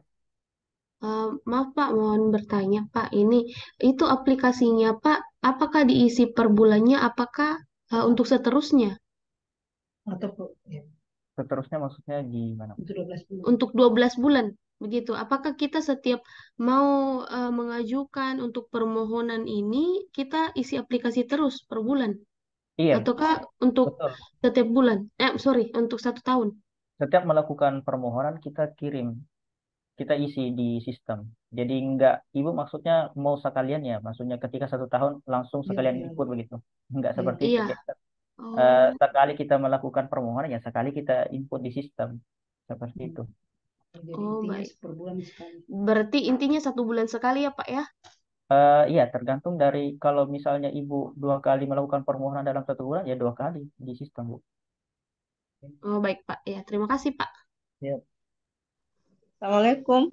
maaf Pak, mohon bertanya Pak, ini itu aplikasinya Pak, apakah diisi per bulannya, apakah untuk seterusnya? Seterusnya maksudnya gimana? Untuk 12 bulan, begitu. Apakah kita setiap mau mengajukan untuk permohonan ini, kita isi aplikasi terus per bulan? Iya, Ataukah untuk betul. setiap bulan? Sorry, untuk 1 tahun? Setiap melakukan permohonan kita kirim kita isi di sistem. Jadi enggak, Ibu maksudnya mau sekalian ya, maksudnya ketika 1 tahun langsung Iya, sekalian iya, input begitu. Enggak iya. seperti itu. Iya. Kita, Oh, sekali kita melakukan permohonan ya sekali kita input di sistem. Seperti itu. Jadi oh intinya baik. per bulan sekali. Berarti intinya 1 bulan sekali ya Pak ya? Iya, tergantung dari kalau misalnya Ibu 2 kali melakukan permohonan dalam 1 bulan ya 2 kali di sistem, Bu. Oh baik Pak. Ya, terima kasih Pak. Ya, Assalamualaikum.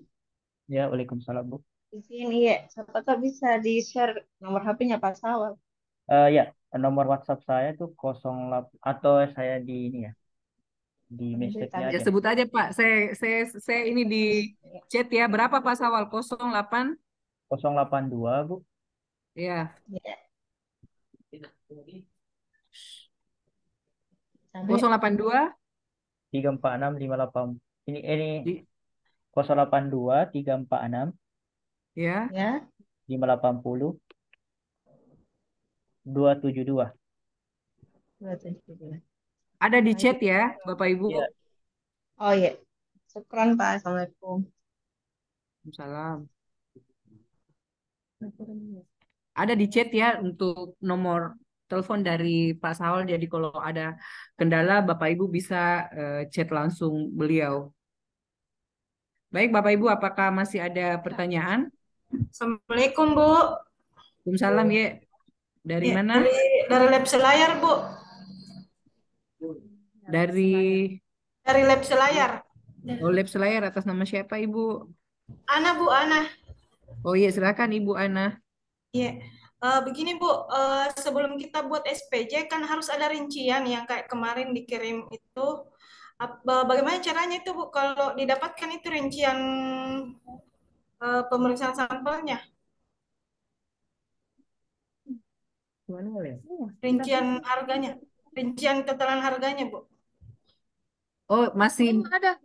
ya, Waalaikumsalam, Bu. Di sini ya, apakah bisa di-share nomor HP-nya Pak Sawal? Ya, nomor WhatsApp saya tuh 08 atau saya di ini ya, di message-nya Ya aja. sebut aja Pak. Saya ini di chat ya. Berapa Pak Sawal? 08? 082, Bu. Ya. Ya. 082 34658. Ini di 082 346 ya. Ya. 580 272. 272. Ada di Nah, chat itu. ya, Bapak Ibu. Iya. Oh iya. Syukran Pak. Assalamualaikum. Salam. Ada di chat ya untuk nomor telepon dari Pak Sawal. Jadi kalau ada kendala, Bapak Ibu bisa chat langsung beliau. Baik, Bapak Ibu, apakah masih ada pertanyaan? Assalamualaikum Bu. Waalaikumsalam ya. Dari Ya, mana? dari Lab Selayar Bu. Dari Lab Selayar. Lab Selayar atas nama siapa Ibu? Ana Bu, Ana. Oh iya, silakan Ibu Ana. Iya. Begini Bu, sebelum kita buat SPJ kan harus ada rincian yang kayak kemarin dikirim itu. Bagaimana caranya itu Bu kalau didapatkan itu rincian pemeriksaan sampelnya? Rincian harganya, rincian totalan harganya Bu. Oh, masih Ada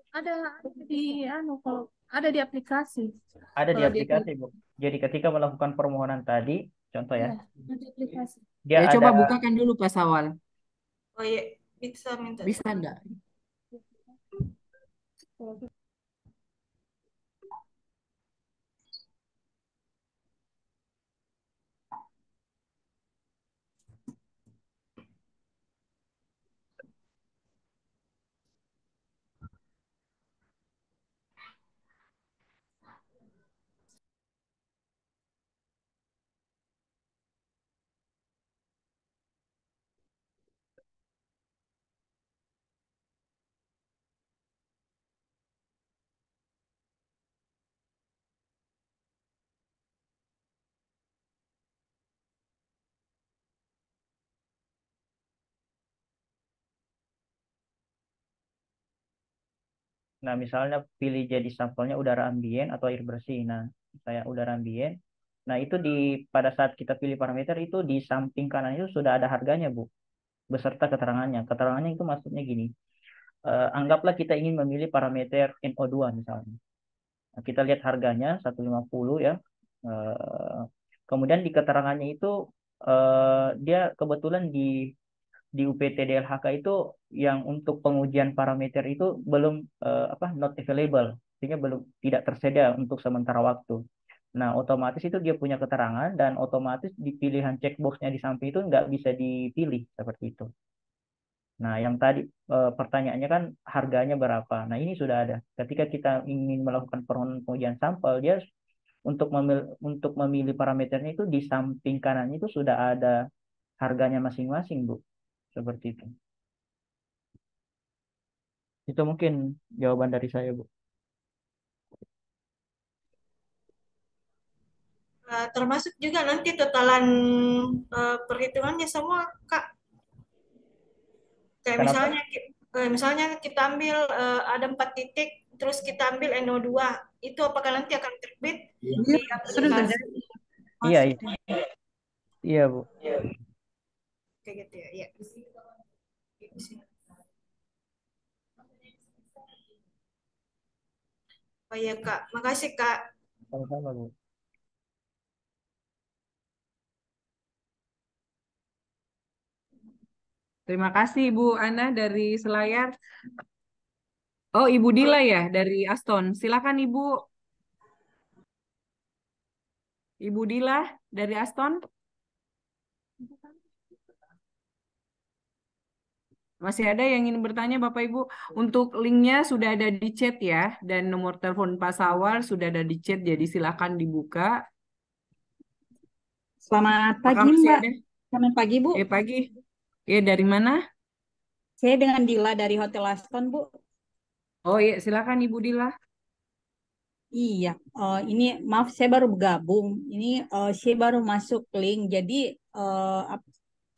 di kalau ada di aplikasi. Ada di Kalau dia aplikasi, Bu. Jadi ketika melakukan permohonan tadi, contoh ya, ada di aplikasi. dia ya ada coba bukakan dulu Pak Sawal. Oh iya, bisa minta. Bisa enggak? Nah, misalnya pilih jadi sampelnya udara ambien atau air bersih. Nah, saya udara ambien. Nah, itu pada saat kita pilih parameter itu di samping kanan itu sudah ada harganya, Bu, beserta keterangannya. Keterangannya itu maksudnya gini. Anggaplah kita ingin memilih parameter NO2 misalnya. Nah, kita lihat harganya 150 ya. Kemudian di keterangannya itu dia kebetulan di UPT DLHK itu yang untuk pengujian parameter itu belum not available, artinya belum tidak tersedia untuk sementara waktu. Nah, otomatis itu dia punya keterangan dan otomatis di pilihan checkboxnya di samping itu nggak bisa dipilih seperti itu. Nah, yang tadi pertanyaannya kan harganya berapa. Nah, ini sudah ada. Ketika kita ingin melakukan permohonan pengujian sampel, dia untuk memilih parameternya itu di samping kanan itu sudah ada harganya masing-masing, Bu. Seperti itu. Itu mungkin jawaban dari saya, Bu. Termasuk juga nanti totalan perhitungannya semua Kak. Kayak Kenapa? misalnya kita ambil ada 4 titik, terus kita ambil NO2, itu apakah nanti akan terbit di aplikasi? Iya, iya, Bu. Kayak gitu ya. Iya. Oh iya Kak, makasih Kak. Sama-sama, Bu. Terima kasih Ibu Ana dari Selayar. Oh, Ibu Dila ya dari Aston. Silakan Ibu. Ibu Dila dari Aston. Masih ada yang ingin bertanya Bapak Ibu? Untuk linknya sudah ada di chat ya. Dan nomor telepon Pak Sawal sudah ada di chat. Jadi silakan dibuka. Selamat Apakah pagi, masih Mbak. ada? Selamat pagi, Bu. Pagi. Dari mana? Saya dengan Dila dari Hotel Aston, Bu. Oh iya, silakan Ibu Dila. Iya, ini maaf saya baru bergabung. Ini saya baru masuk link. Jadi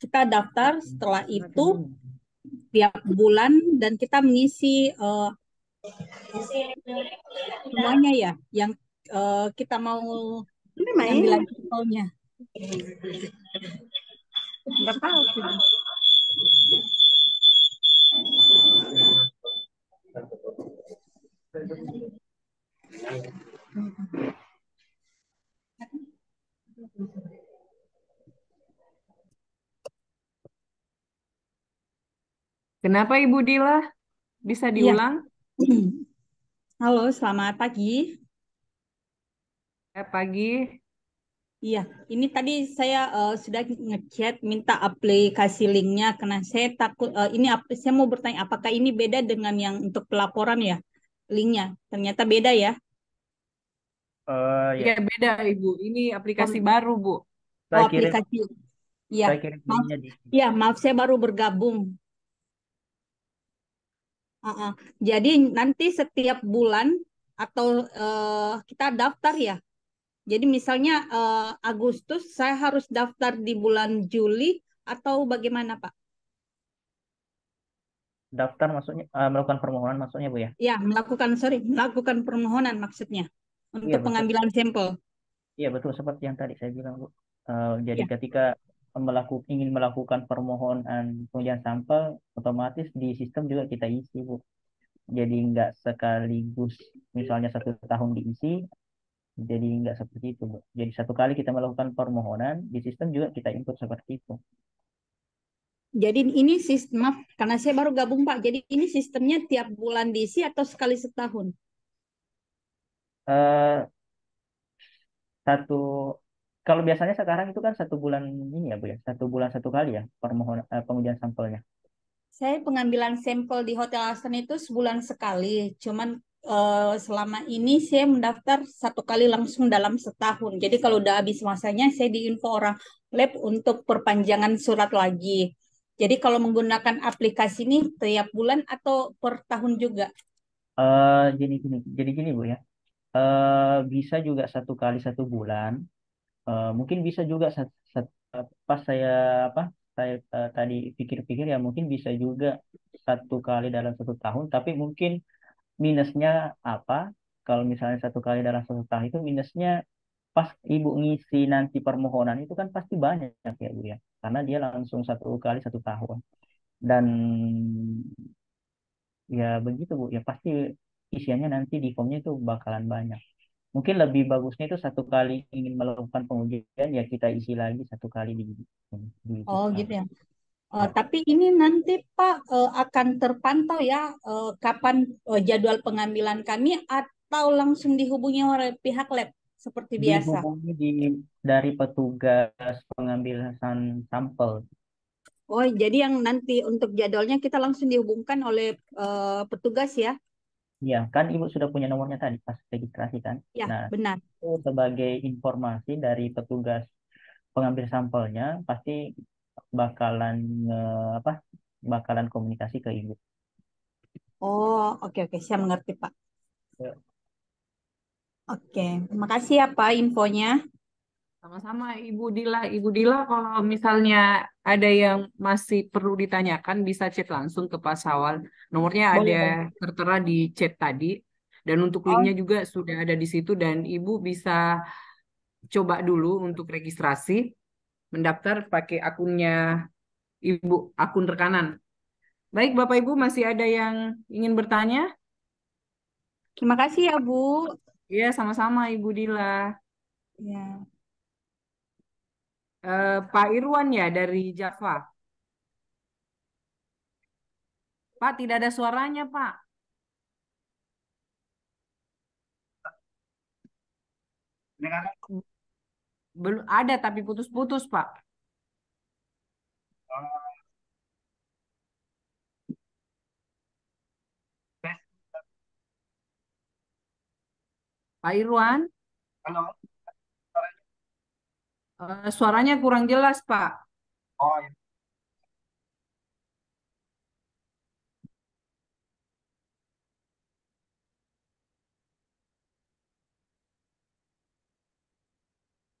kita daftar setelah itu tiap bulan dan kita mengisi semuanya ya, yang kita mau ngambil sampelnya. Nggak tahu sih. Kenapa Ibu Dila? Bisa Iya. diulang? Halo, selamat pagi. Pagi. Iya, ini tadi saya sudah ngechat minta aplikasi linknya karena saya takut saya mau bertanya apakah ini beda dengan yang untuk pelaporan ya linknya? Ternyata beda ya. Iya, beda Ibu. Ini aplikasi baru, Bu. Oh, aplikasi. Iya. Saya kirim Maaf, linknya di iya, maaf saya baru bergabung. Jadi nanti setiap bulan atau kita daftar ya. Jadi misalnya Agustus saya harus daftar di bulan Juli atau bagaimana Pak? daftar maksudnya melakukan permohonan maksudnya Bu ya? Ya, melakukan permohonan maksudnya Iya untuk betul. pengambilan sampel. Iya betul seperti yang tadi saya bilang Bu. Jadi Ya. ketika ingin melakukan permohonan pengujian sampel, otomatis di sistem juga kita isi Bu. Jadi nggak sekaligus misalnya 1 tahun diisi, jadi nggak seperti itu Bu. Jadi satu kali kita melakukan permohonan di sistem juga kita input seperti itu. Jadi ini sistem, maaf, karena saya baru gabung Pak. Jadi ini sistemnya tiap bulan diisi atau sekali setahun? Eh, satu Kalau biasanya sekarang itu kan 1 bulan ini ya Bu ya, 1 bulan 1 kali ya permohonan pengujian sampelnya. Saya pengambilan sampel di Hotel Aston itu sebulan sekali. Cuman selama ini saya mendaftar 1 kali langsung dalam setahun. Jadi kalau udah habis masanya, saya diinfo orang lab untuk perpanjangan surat lagi. Jadi kalau menggunakan aplikasi ini tiap bulan atau per tahun juga? Jadi gini Bu ya. Bisa juga 1 kali 1 bulan. Mungkin bisa juga pas saya tadi pikir-pikir ya mungkin bisa juga 1 kali dalam 1 tahun. Tapi mungkin minusnya apa? Kalau misalnya 1 kali dalam 1 tahun itu minusnya pas ibu ngisi nanti permohonan itu kan pasti banyak ya Bu ya. Karena dia langsung 1 kali 1 tahun. Dan ya begitu Bu ya pasti isiannya nanti di formnya itu bakalan banyak. Mungkin lebih bagusnya itu 1 kali ingin melakukan pengujian ya kita isi lagi 1 kali di Oh sistem. gitu ya. Ya. Tapi ini nanti Pak akan terpantau ya kapan jadwal pengambilan kami atau langsung dihubungi oleh pihak lab seperti biasa? Dihubungi dari petugas pengambilan sampel. Oh, jadi yang nanti untuk jadwalnya kita langsung dihubungkan oleh petugas ya? Ya, kan Ibu sudah punya nomornya tadi pas registrasi kan. Ya, Nah, benar. itu sebagai informasi dari petugas pengambil sampelnya pasti bakalan apa? Bakalan komunikasi ke Ibu. Oh, oke oke, saya mengerti Pak. Ya. Oke, terima kasih ya Pak infonya. Sama-sama Ibu Dila. Ibu Dila kalau misalnya ada yang masih perlu ditanyakan bisa chat langsung ke Pak Sawal. Nomornya ada Boleh, boleh. tertera di chat tadi. Dan untuk Oh, linknya juga sudah ada di situ dan Ibu bisa coba dulu untuk registrasi, mendaftar pakai akunnya Ibu, akun rekanan. Baik Bapak Ibu masih ada yang ingin bertanya? terima kasih ya Bu. Iya sama-sama Ibu Dila. Ya. Pak Irwan ya dari Java. Pak tidak ada suaranya Pak. Belum ada tapi putus-putus, Pak. Pak Irwan, suaranya kurang jelas, Pak.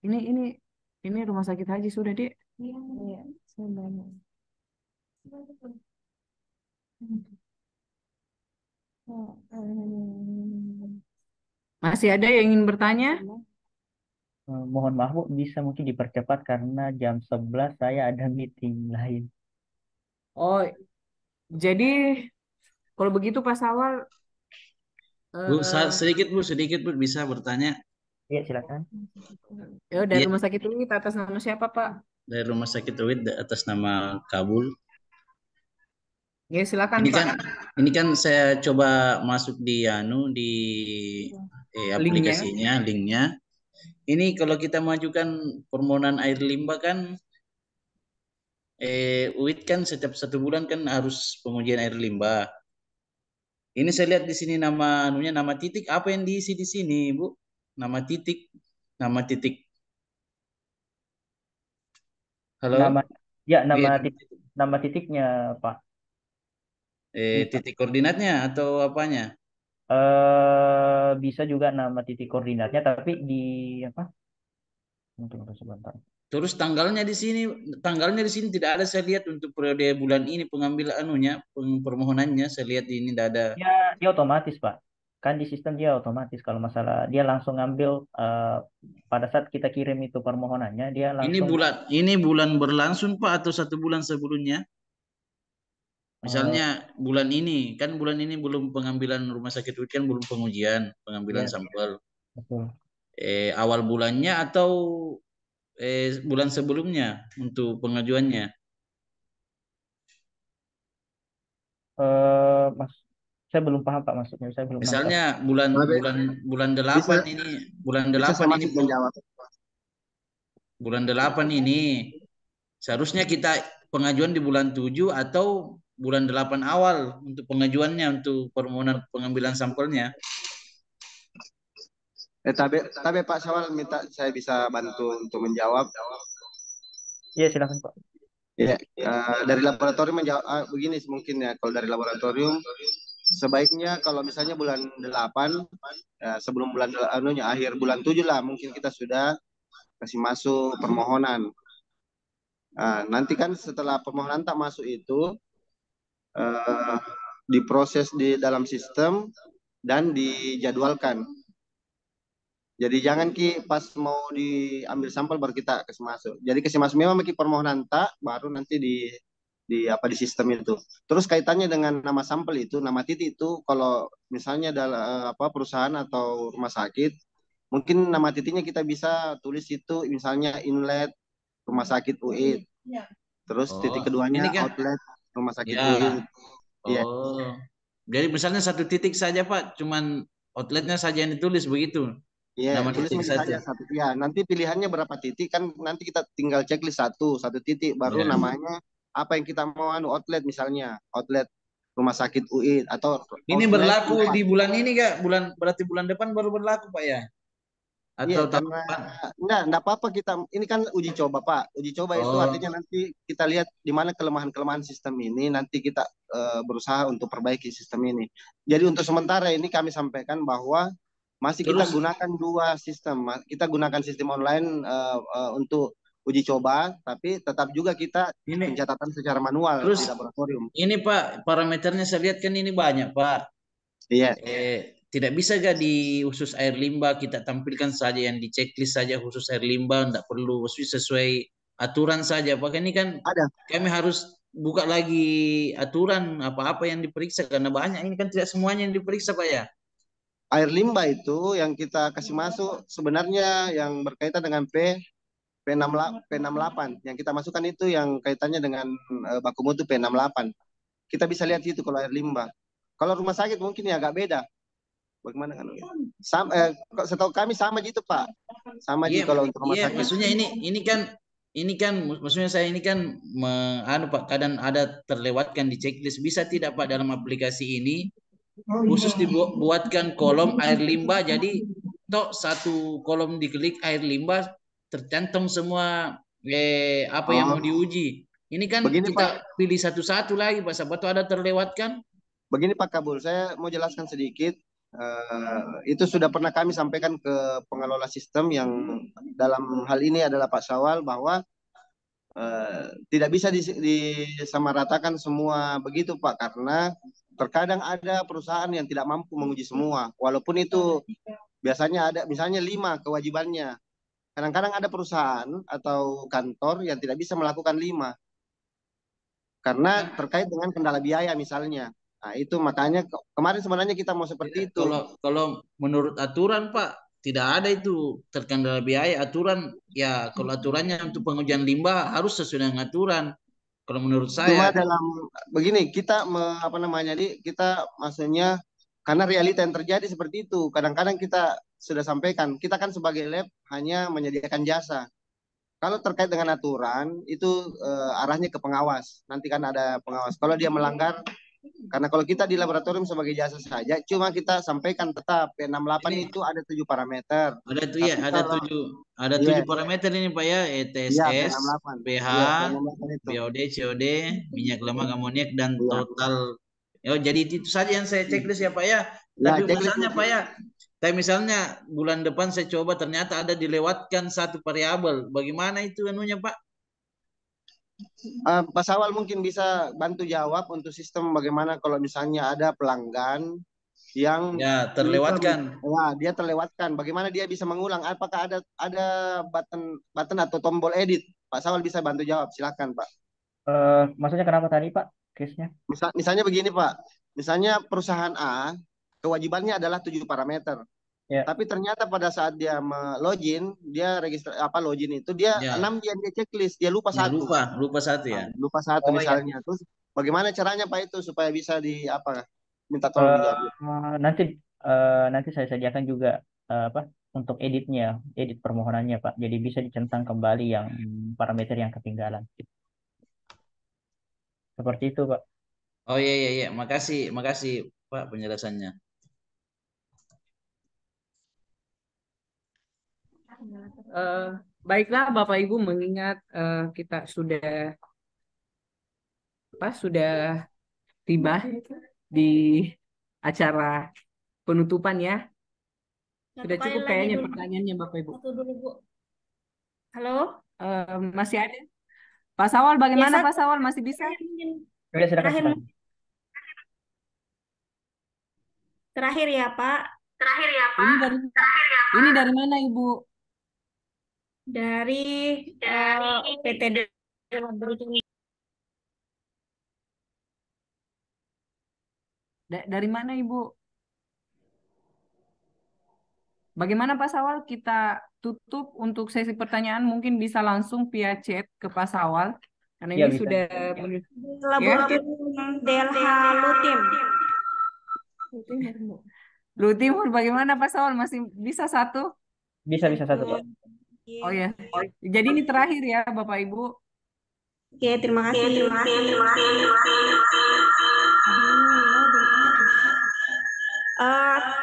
Ini rumah sakit haji sudah, Dek. Iya, sebenarnya. Masih ada yang ingin bertanya? Mohon maaf Bu, bisa mungkin dipercepat karena jam 11 saya ada meeting lain. Oh, jadi kalau begitu Pak Sawal, Bu, sedikit Bu bisa bertanya. Iya, silakan. dari Iya, rumah sakit ini atas nama siapa, Pak? dari Rumah Sakit UID atas nama Kabul. Ya, silakan, Ini Pak. ini kan saya coba masuk di Linknya. aplikasinya, linknya. Ini kalau kita majukan permohonan air limbah kan UID kan setiap 1 bulan kan harus pengujian air limbah. Ini saya lihat di sini nama titik, apa yang diisi di sini, Bu? Nama titik. Halo? Nama ya Iya, nama titiknya, Pak. titik koordinatnya atau apanya? Bisa juga nama titik koordinatnya, tapi di apa? Tunggu sebentar. Terus tanggalnya di sini tidak ada, saya lihat untuk periode bulan ini pengambil permohonannya saya lihat ini tidak ada. Dia otomatis, Pak. Kan di sistem dia otomatis, kalau masalah dia langsung ngambil pada saat kita kirim itu permohonannya dia langsung. Ini bulan berlangsung Pak atau 1 bulan sebelumnya? Misalnya bulan ini belum pengambilan rumah sakit UID kan belum pengambilan sampel. Betul. Awal bulannya atau bulan sebelumnya untuk pengajuannya? Mas, saya belum paham Pak, maksudnya saya belum Misalnya bulan 8 ini, bulan 8 ini seharusnya kita pengajuan di bulan 7 atau bulan 8 awal untuk pengajuannya untuk permohonan pengambilan sampelnya. Tapi Pak Sawal minta saya bisa bantu untuk menjawab. Iya, silakan Pak. Ya, dari laboratorium menjawab begini mungkin ya, kalau dari laboratorium sebaiknya kalau misalnya bulan 8 sebelum bulan akhir bulan 7 lah mungkin kita sudah kasih masuk permohonan. Nanti kan setelah permohonan tak masuk itu diproses di dalam sistem dan dijadwalkan. Jadi jangan pas mau diambil sampel baru kita kasih masuk. Jadi kasih masuk memang bagi permohonan tak baru nanti di sistem itu. Terus kaitannya dengan nama sampel itu, nama titik itu kalau misalnya dalam perusahaan atau rumah sakit, mungkin nama titiknya kita bisa tulis itu misalnya inlet rumah sakit UID. Terus titik keduanya outlet rumah sakit UID. Jadi misalnya 1 titik saja Pak, cuman outletnya saja yang ditulis begitu. Iya, tulis saja 1. Ya, nanti pilihannya berapa titik kan nanti kita tinggal checklist 1 titik baru namanya apa yang kita mau outlet misalnya outlet rumah sakit UID atau ini berlaku di bulan ini Kak, berarti bulan depan baru berlaku Pak ya? Atau enggak apa-apa, kita ini kan uji coba Pak. Uji coba itu artinya nanti kita lihat di mana kelemahan-kelemahan sistem ini, nanti kita berusaha untuk perbaiki sistem ini. Jadi untuk sementara ini kami sampaikan bahwa masih kita gunakan 2 sistem. Kita gunakan sistem online untuk uji coba, tapi tetap juga kita pencatatan secara manual di laboratorium. Ini Pak, parameternya saya lihat kan ini banyak Pak. Iya. Tidak bisa gak di khusus air limbah kita tampilkan saja yang di checklist saja khusus air limbah, tidak perlu sesuai aturan saja Pak. Ini kan kami harus buka lagi aturan apa-apa yang diperiksa karena banyak ini kan tidak semuanya yang diperiksa Pak ya. Air limbah itu yang kita kasih masuk sebenarnya yang berkaitan dengan P68 yang kita masukkan itu yang kaitannya dengan baku mutu P68. Kita bisa lihat itu kalau air limbah. Kalau rumah sakit mungkin ya agak beda. Bagaimana kan? Setahu kami sama gitu Pak. Sama Iya, kalau untuk rumah iya, sakit. maksudnya ini kan maksudnya saya ini kan Pak, kadang ada terlewatkan di checklist. Bisa tidak Pak dalam aplikasi ini khusus dibuatkan kolom air limbah, jadi satu kolom diklik air limbah tercantum semua apa yang mau diuji. Ini kan Begini, kita Pak. pilih satu-satu lagi Pak, siapa tahu ada terlewatkan. Begini Pak Kabul, saya mau jelaskan sedikit. Itu sudah pernah kami sampaikan ke pengelola sistem yang dalam hal ini adalah Pak Syawal, bahwa tidak bisa disamaratakan semua begitu Pak, karena terkadang ada perusahaan yang tidak mampu menguji semua, walaupun itu biasanya ada misalnya 5 kewajibannya. Kadang-kadang ada perusahaan atau kantor yang tidak bisa melakukan 5 karena terkait dengan kendala biaya misalnya. Nah, itu makanya kemarin sebenarnya kita mau seperti itu. Kalau menurut aturan Pak, tidak ada itu terkendala biaya. Aturan ya, kalau aturannya untuk pengujian limbah harus sesuai dengan aturan. Kalau menurut Cuma saya dalam begini kita kita maksudnya karena realita yang terjadi seperti itu. Kadang-kadang kita sudah sampaikan, kita kan sebagai lab hanya menyediakan jasa. Kalau terkait dengan aturan itu arahnya ke pengawas. Nanti kan ada pengawas. Kalau dia melanggar, karena kalau kita di laboratorium sebagai jasa saja, cuma kita sampaikan tetap P68 itu ada 7 parameter. ada tuh ya, ada 7 parameter ini Pak ya, ETSS, pH, BOD, COD, minyak lemak amoniak dan total. Jadi itu saja yang saya checklist ya Pak ya. Tapi misalnya Pak ya, misalnya bulan depan saya coba ternyata ada dilewatkan satu variabel. Bagaimana itu anunya Pak? Pak Sawal mungkin bisa bantu jawab untuk sistem bagaimana kalau misalnya ada pelanggan yang terlewatkan. Dia terlewatkan. Bagaimana dia bisa mengulang? Apakah ada button atau tombol edit? Pak Sawal bisa bantu jawab. Silakan Pak. Maksudnya kenapa tadi Pak? Case-nya? Misalnya begini Pak. Misalnya perusahaan A kewajibannya adalah 7 parameter. Tapi ternyata pada saat dia login, dia login itu dia 6 dia checklist, dia lupa satu. Lupa satu ya. Lupa satu misalnya. Terus bagaimana caranya Pak itu supaya bisa minta tolong dijawab. Nanti saya sediakan juga untuk edit permohonannya Pak. Jadi bisa dicentang kembali yang parameter yang ketinggalan. Seperti itu Pak. Oh iya. Makasih Pak penjelasannya. Baiklah Bapak Ibu, mengingat kita sudah tiba di acara penutupan ya. Sudah cukup kayaknya pertanyaannya Bapak Ibu. Halo? Masih ada? Pak Sawal bagaimana Pak Sawal, masih bisa? Terakhir ya Pak. Ini dari mana Ibu? Dari PT Laboratorium. Dari mana Ibu? Bagaimana Pak Sawal, kita tutup untuk sesi pertanyaan, mungkin bisa langsung via chat ke Pak Sawal karena ini sudah Laboratorium DLH Lutim. Lutimur, bagaimana Pak Sawal, masih bisa satu? Bisa satu Pak. Oh ya. Jadi ini terakhir ya Bapak Ibu. Oke, terima kasih.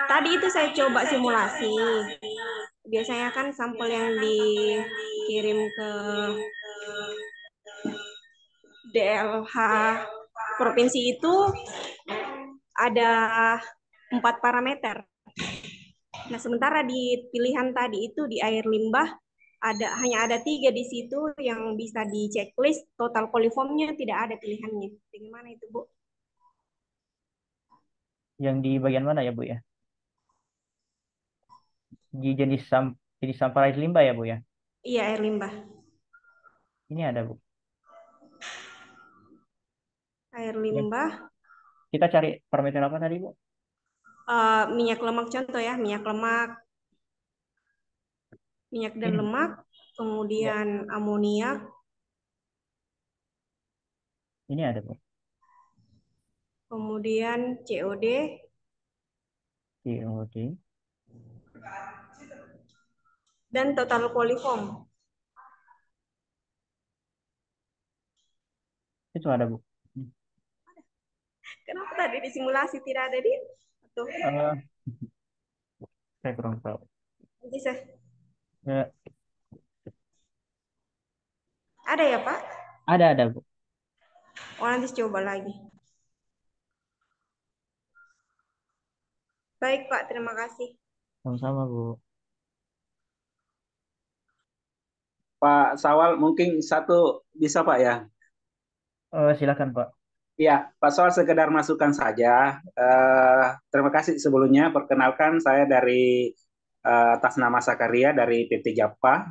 Tadi itu saya coba simulasi. Biasanya kan sampel yang dikirim ke DLH provinsi itu ada 4 parameter. Nah, sementara di pilihan tadi itu di air limbah hanya ada 3 di situ yang bisa di checklist, total coliformnya tidak ada pilihannya. Bagaimana itu Bu? Yang di bagian mana ya Bu ya? Di jenis sampel air limbah ya Bu ya? Iya, air limbah. Ini ada Bu. Air limbah. Kita cari parameter apa tadi Bu? Minyak lemak contoh ya, minyak dan lemak, kemudian amoniak. Ini ada Bu. Kemudian COD. COD. Dan total coliform. Itu ada, Bu. Kenapa tadi di simulasi tidak ada di? Tuh. Saya kurang tahu. Bisa. Ya, Ada ya, Pak? ada, Bu. Oh, nanti coba lagi. Baik, Pak. Terima kasih. Sama-sama, Bu. Pak Sawal mungkin satu bisa Pak ya? Silakan Pak. Ya, Pak Sawal sekedar masukan saja. Terima kasih sebelumnya. Perkenalkan saya dari atas nama Sakaria dari PT Japa,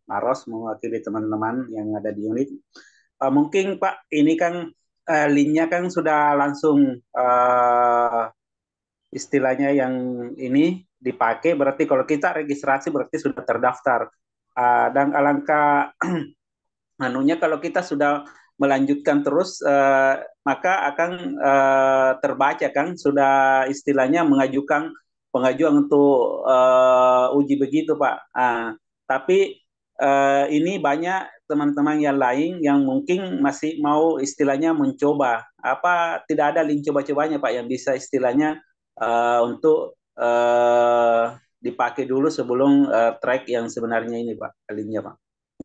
Maros mewakili teman-teman yang ada di unit. Mungkin Pak, ini kan linknya kan sudah langsung istilahnya yang ini dipakai. Berarti kalau kita registrasi berarti sudah terdaftar. Dan alangkah anunya kalau kita sudah melanjutkan terus maka akan terbaca kan sudah istilahnya mengajukan pengajuan untuk uji begitu Pak. Tapi ini banyak teman-teman yang lain yang mungkin masih mau istilahnya mencoba. Apa tidak ada link coba-cobanya Pak yang bisa istilahnya untuk dipakai dulu sebelum track yang sebenarnya ini Pak, linknya Pak.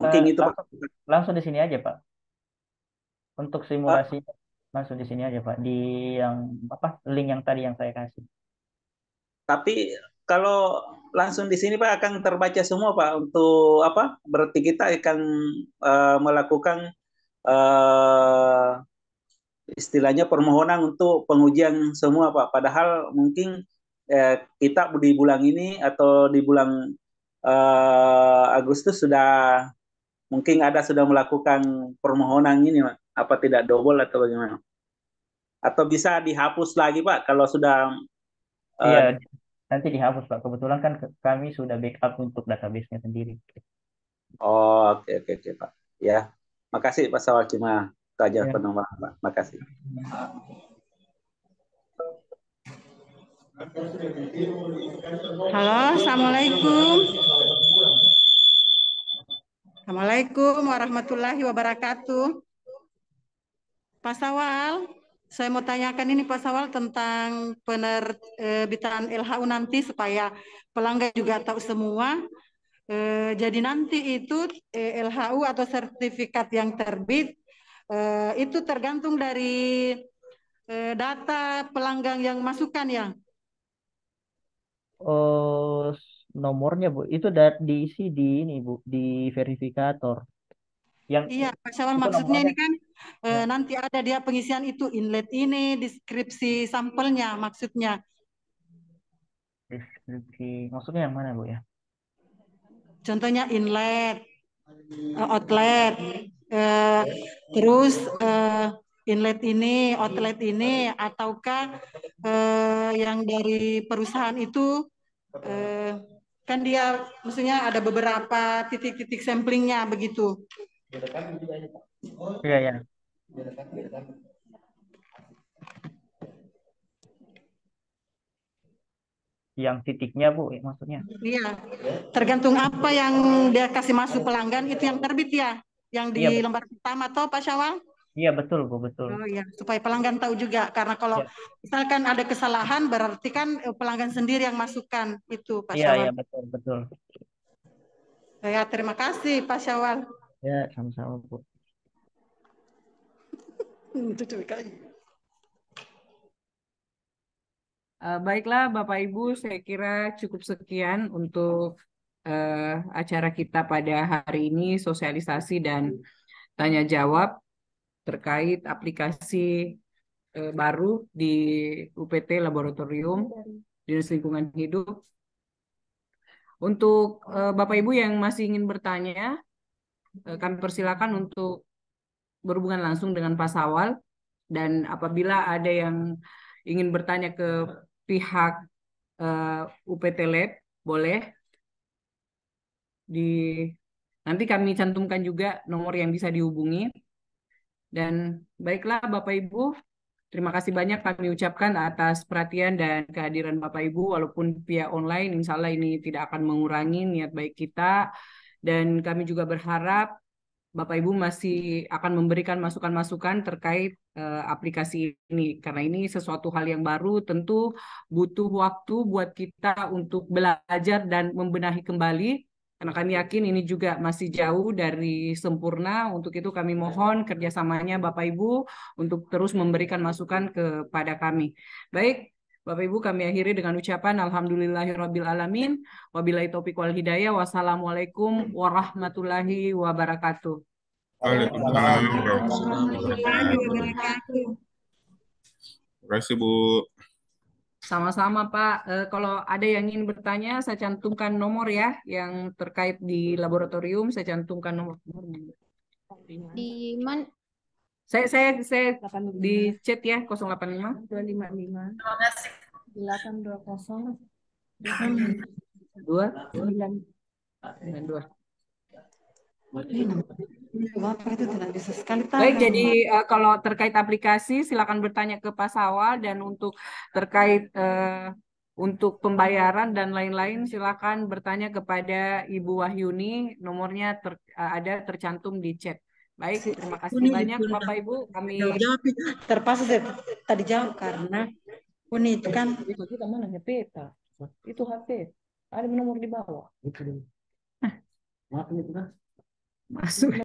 Mungkin itu Pak. Langsung di sini aja Pak. Untuk simulasi langsung di sini aja Pak, di yang apa link yang tadi yang saya kasih. Tapi kalau langsung di sini Pak akan terbaca semua Pak untuk apa? Berarti kita akan melakukan istilahnya permohonan untuk pengujian semua Pak. Padahal mungkin kita di bulan ini atau di bulan Agustus sudah mungkin sudah melakukan permohonan ini Pak. Apa tidak double atau bagaimana? Atau bisa dihapus lagi Pak kalau sudah Iya, nanti dihapus Pak. Kebetulan kan kami sudah backup untuk database-nya sendiri. Oh, oke Pak. Ya. Makasih Pak Sawal, cuma itu aja penambahan Pak. Makasih. Halo, Assalamualaikum. Assalamualaikum warahmatullahi wabarakatuh. Pak Sawal, saya mau tanyakan ini Pak Sawal tentang penerbitan LHU nanti supaya pelanggan juga tahu semua. Jadi nanti itu LHU atau sertifikat yang terbit itu tergantung dari data pelanggan yang masukkan ya. Oh, nomornya Bu, itu diisi di ini Bu, di verifikator. Yang iya, Pak Syawal maksudnya ini kan nanti ada dia pengisian itu inlet ini, deskripsi sampelnya maksudnya. Deskripsi, maksudnya yang mana Bu ya? Contohnya inlet, outlet, terus inlet ini, outlet ini, ataukah yang dari perusahaan itu kan dia maksudnya ada beberapa titik-titik samplingnya begitu. Iya. Yang titiknya Bu, maksudnya? Iya, tergantung apa yang dia kasih masuk pelanggan itu yang terbit ya, yang di lembar pertama toh Pak Syawal? Iya betul Bu, betul. Oh iya, supaya pelanggan tahu juga karena kalau misalkan ada kesalahan berarti kan pelanggan sendiri yang masukkan itu Pak Syawal. Iya betul. Ya, terima kasih Pak Syawal. Ya, sama-sama Bu. Baiklah Bapak Ibu, saya kira cukup sekian untuk acara kita pada hari ini, sosialisasi dan tanya jawab terkait aplikasi baru di UPT Laboratorium Dinas Lingkungan Hidup. Untuk Bapak Ibu yang masih ingin bertanya, kami persilakan untuk berhubungan langsung dengan Pak Sawal, dan apabila ada yang ingin bertanya ke pihak UPT Lab, boleh nanti kami cantumkan juga nomor yang bisa dihubungi. Dan baiklah Bapak Ibu, Terima kasih banyak kami ucapkan atas perhatian dan kehadiran Bapak Ibu, walaupun via online, insya Allah ini tidak akan mengurangi niat baik kita. Dan kami juga berharap Bapak Ibu masih akan memberikan masukan-masukan terkait aplikasi ini. Karena ini sesuatu hal yang baru, tentu butuh waktu buat kita untuk belajar dan membenahi kembali. Karena kami yakin ini juga masih jauh dari sempurna. Untuk itu kami mohon kerjasamanya Bapak Ibu untuk terus memberikan masukan kepada kami. Baik, Bapak Ibu kami akhiri dengan ucapan Alhamdulillahirrabbilalamin. Wabillahi taufiq wal hidayah. Wassalamualaikum warahmatullahi wabarakatuh. Waalaikumsalam warahmatullahi wabarakatuh. Terima kasih Bu. Sama-sama Pak. Kalau ada yang ingin bertanya, saya cantumkan nomor ya, yang terkait di laboratorium, saya cantumkan nomor. Di mana? Saya di chat ya 085 255 820 292. Bapak itu tidak bisa sekali Baik, tangan. jadi kalau terkait aplikasi silakan bertanya ke Pak Sawal, dan untuk terkait untuk pembayaran dan lain-lain silakan bertanya kepada Ibu Wahyuni, nomornya ada tercantum di chat. Baik, terima kasih banyak Bapak Ibu. Kami Terpaksa saya tadi jawab karena Uni itu kan itu kita mana peta. Itu HP. Ada nomor di bawah. Masuk.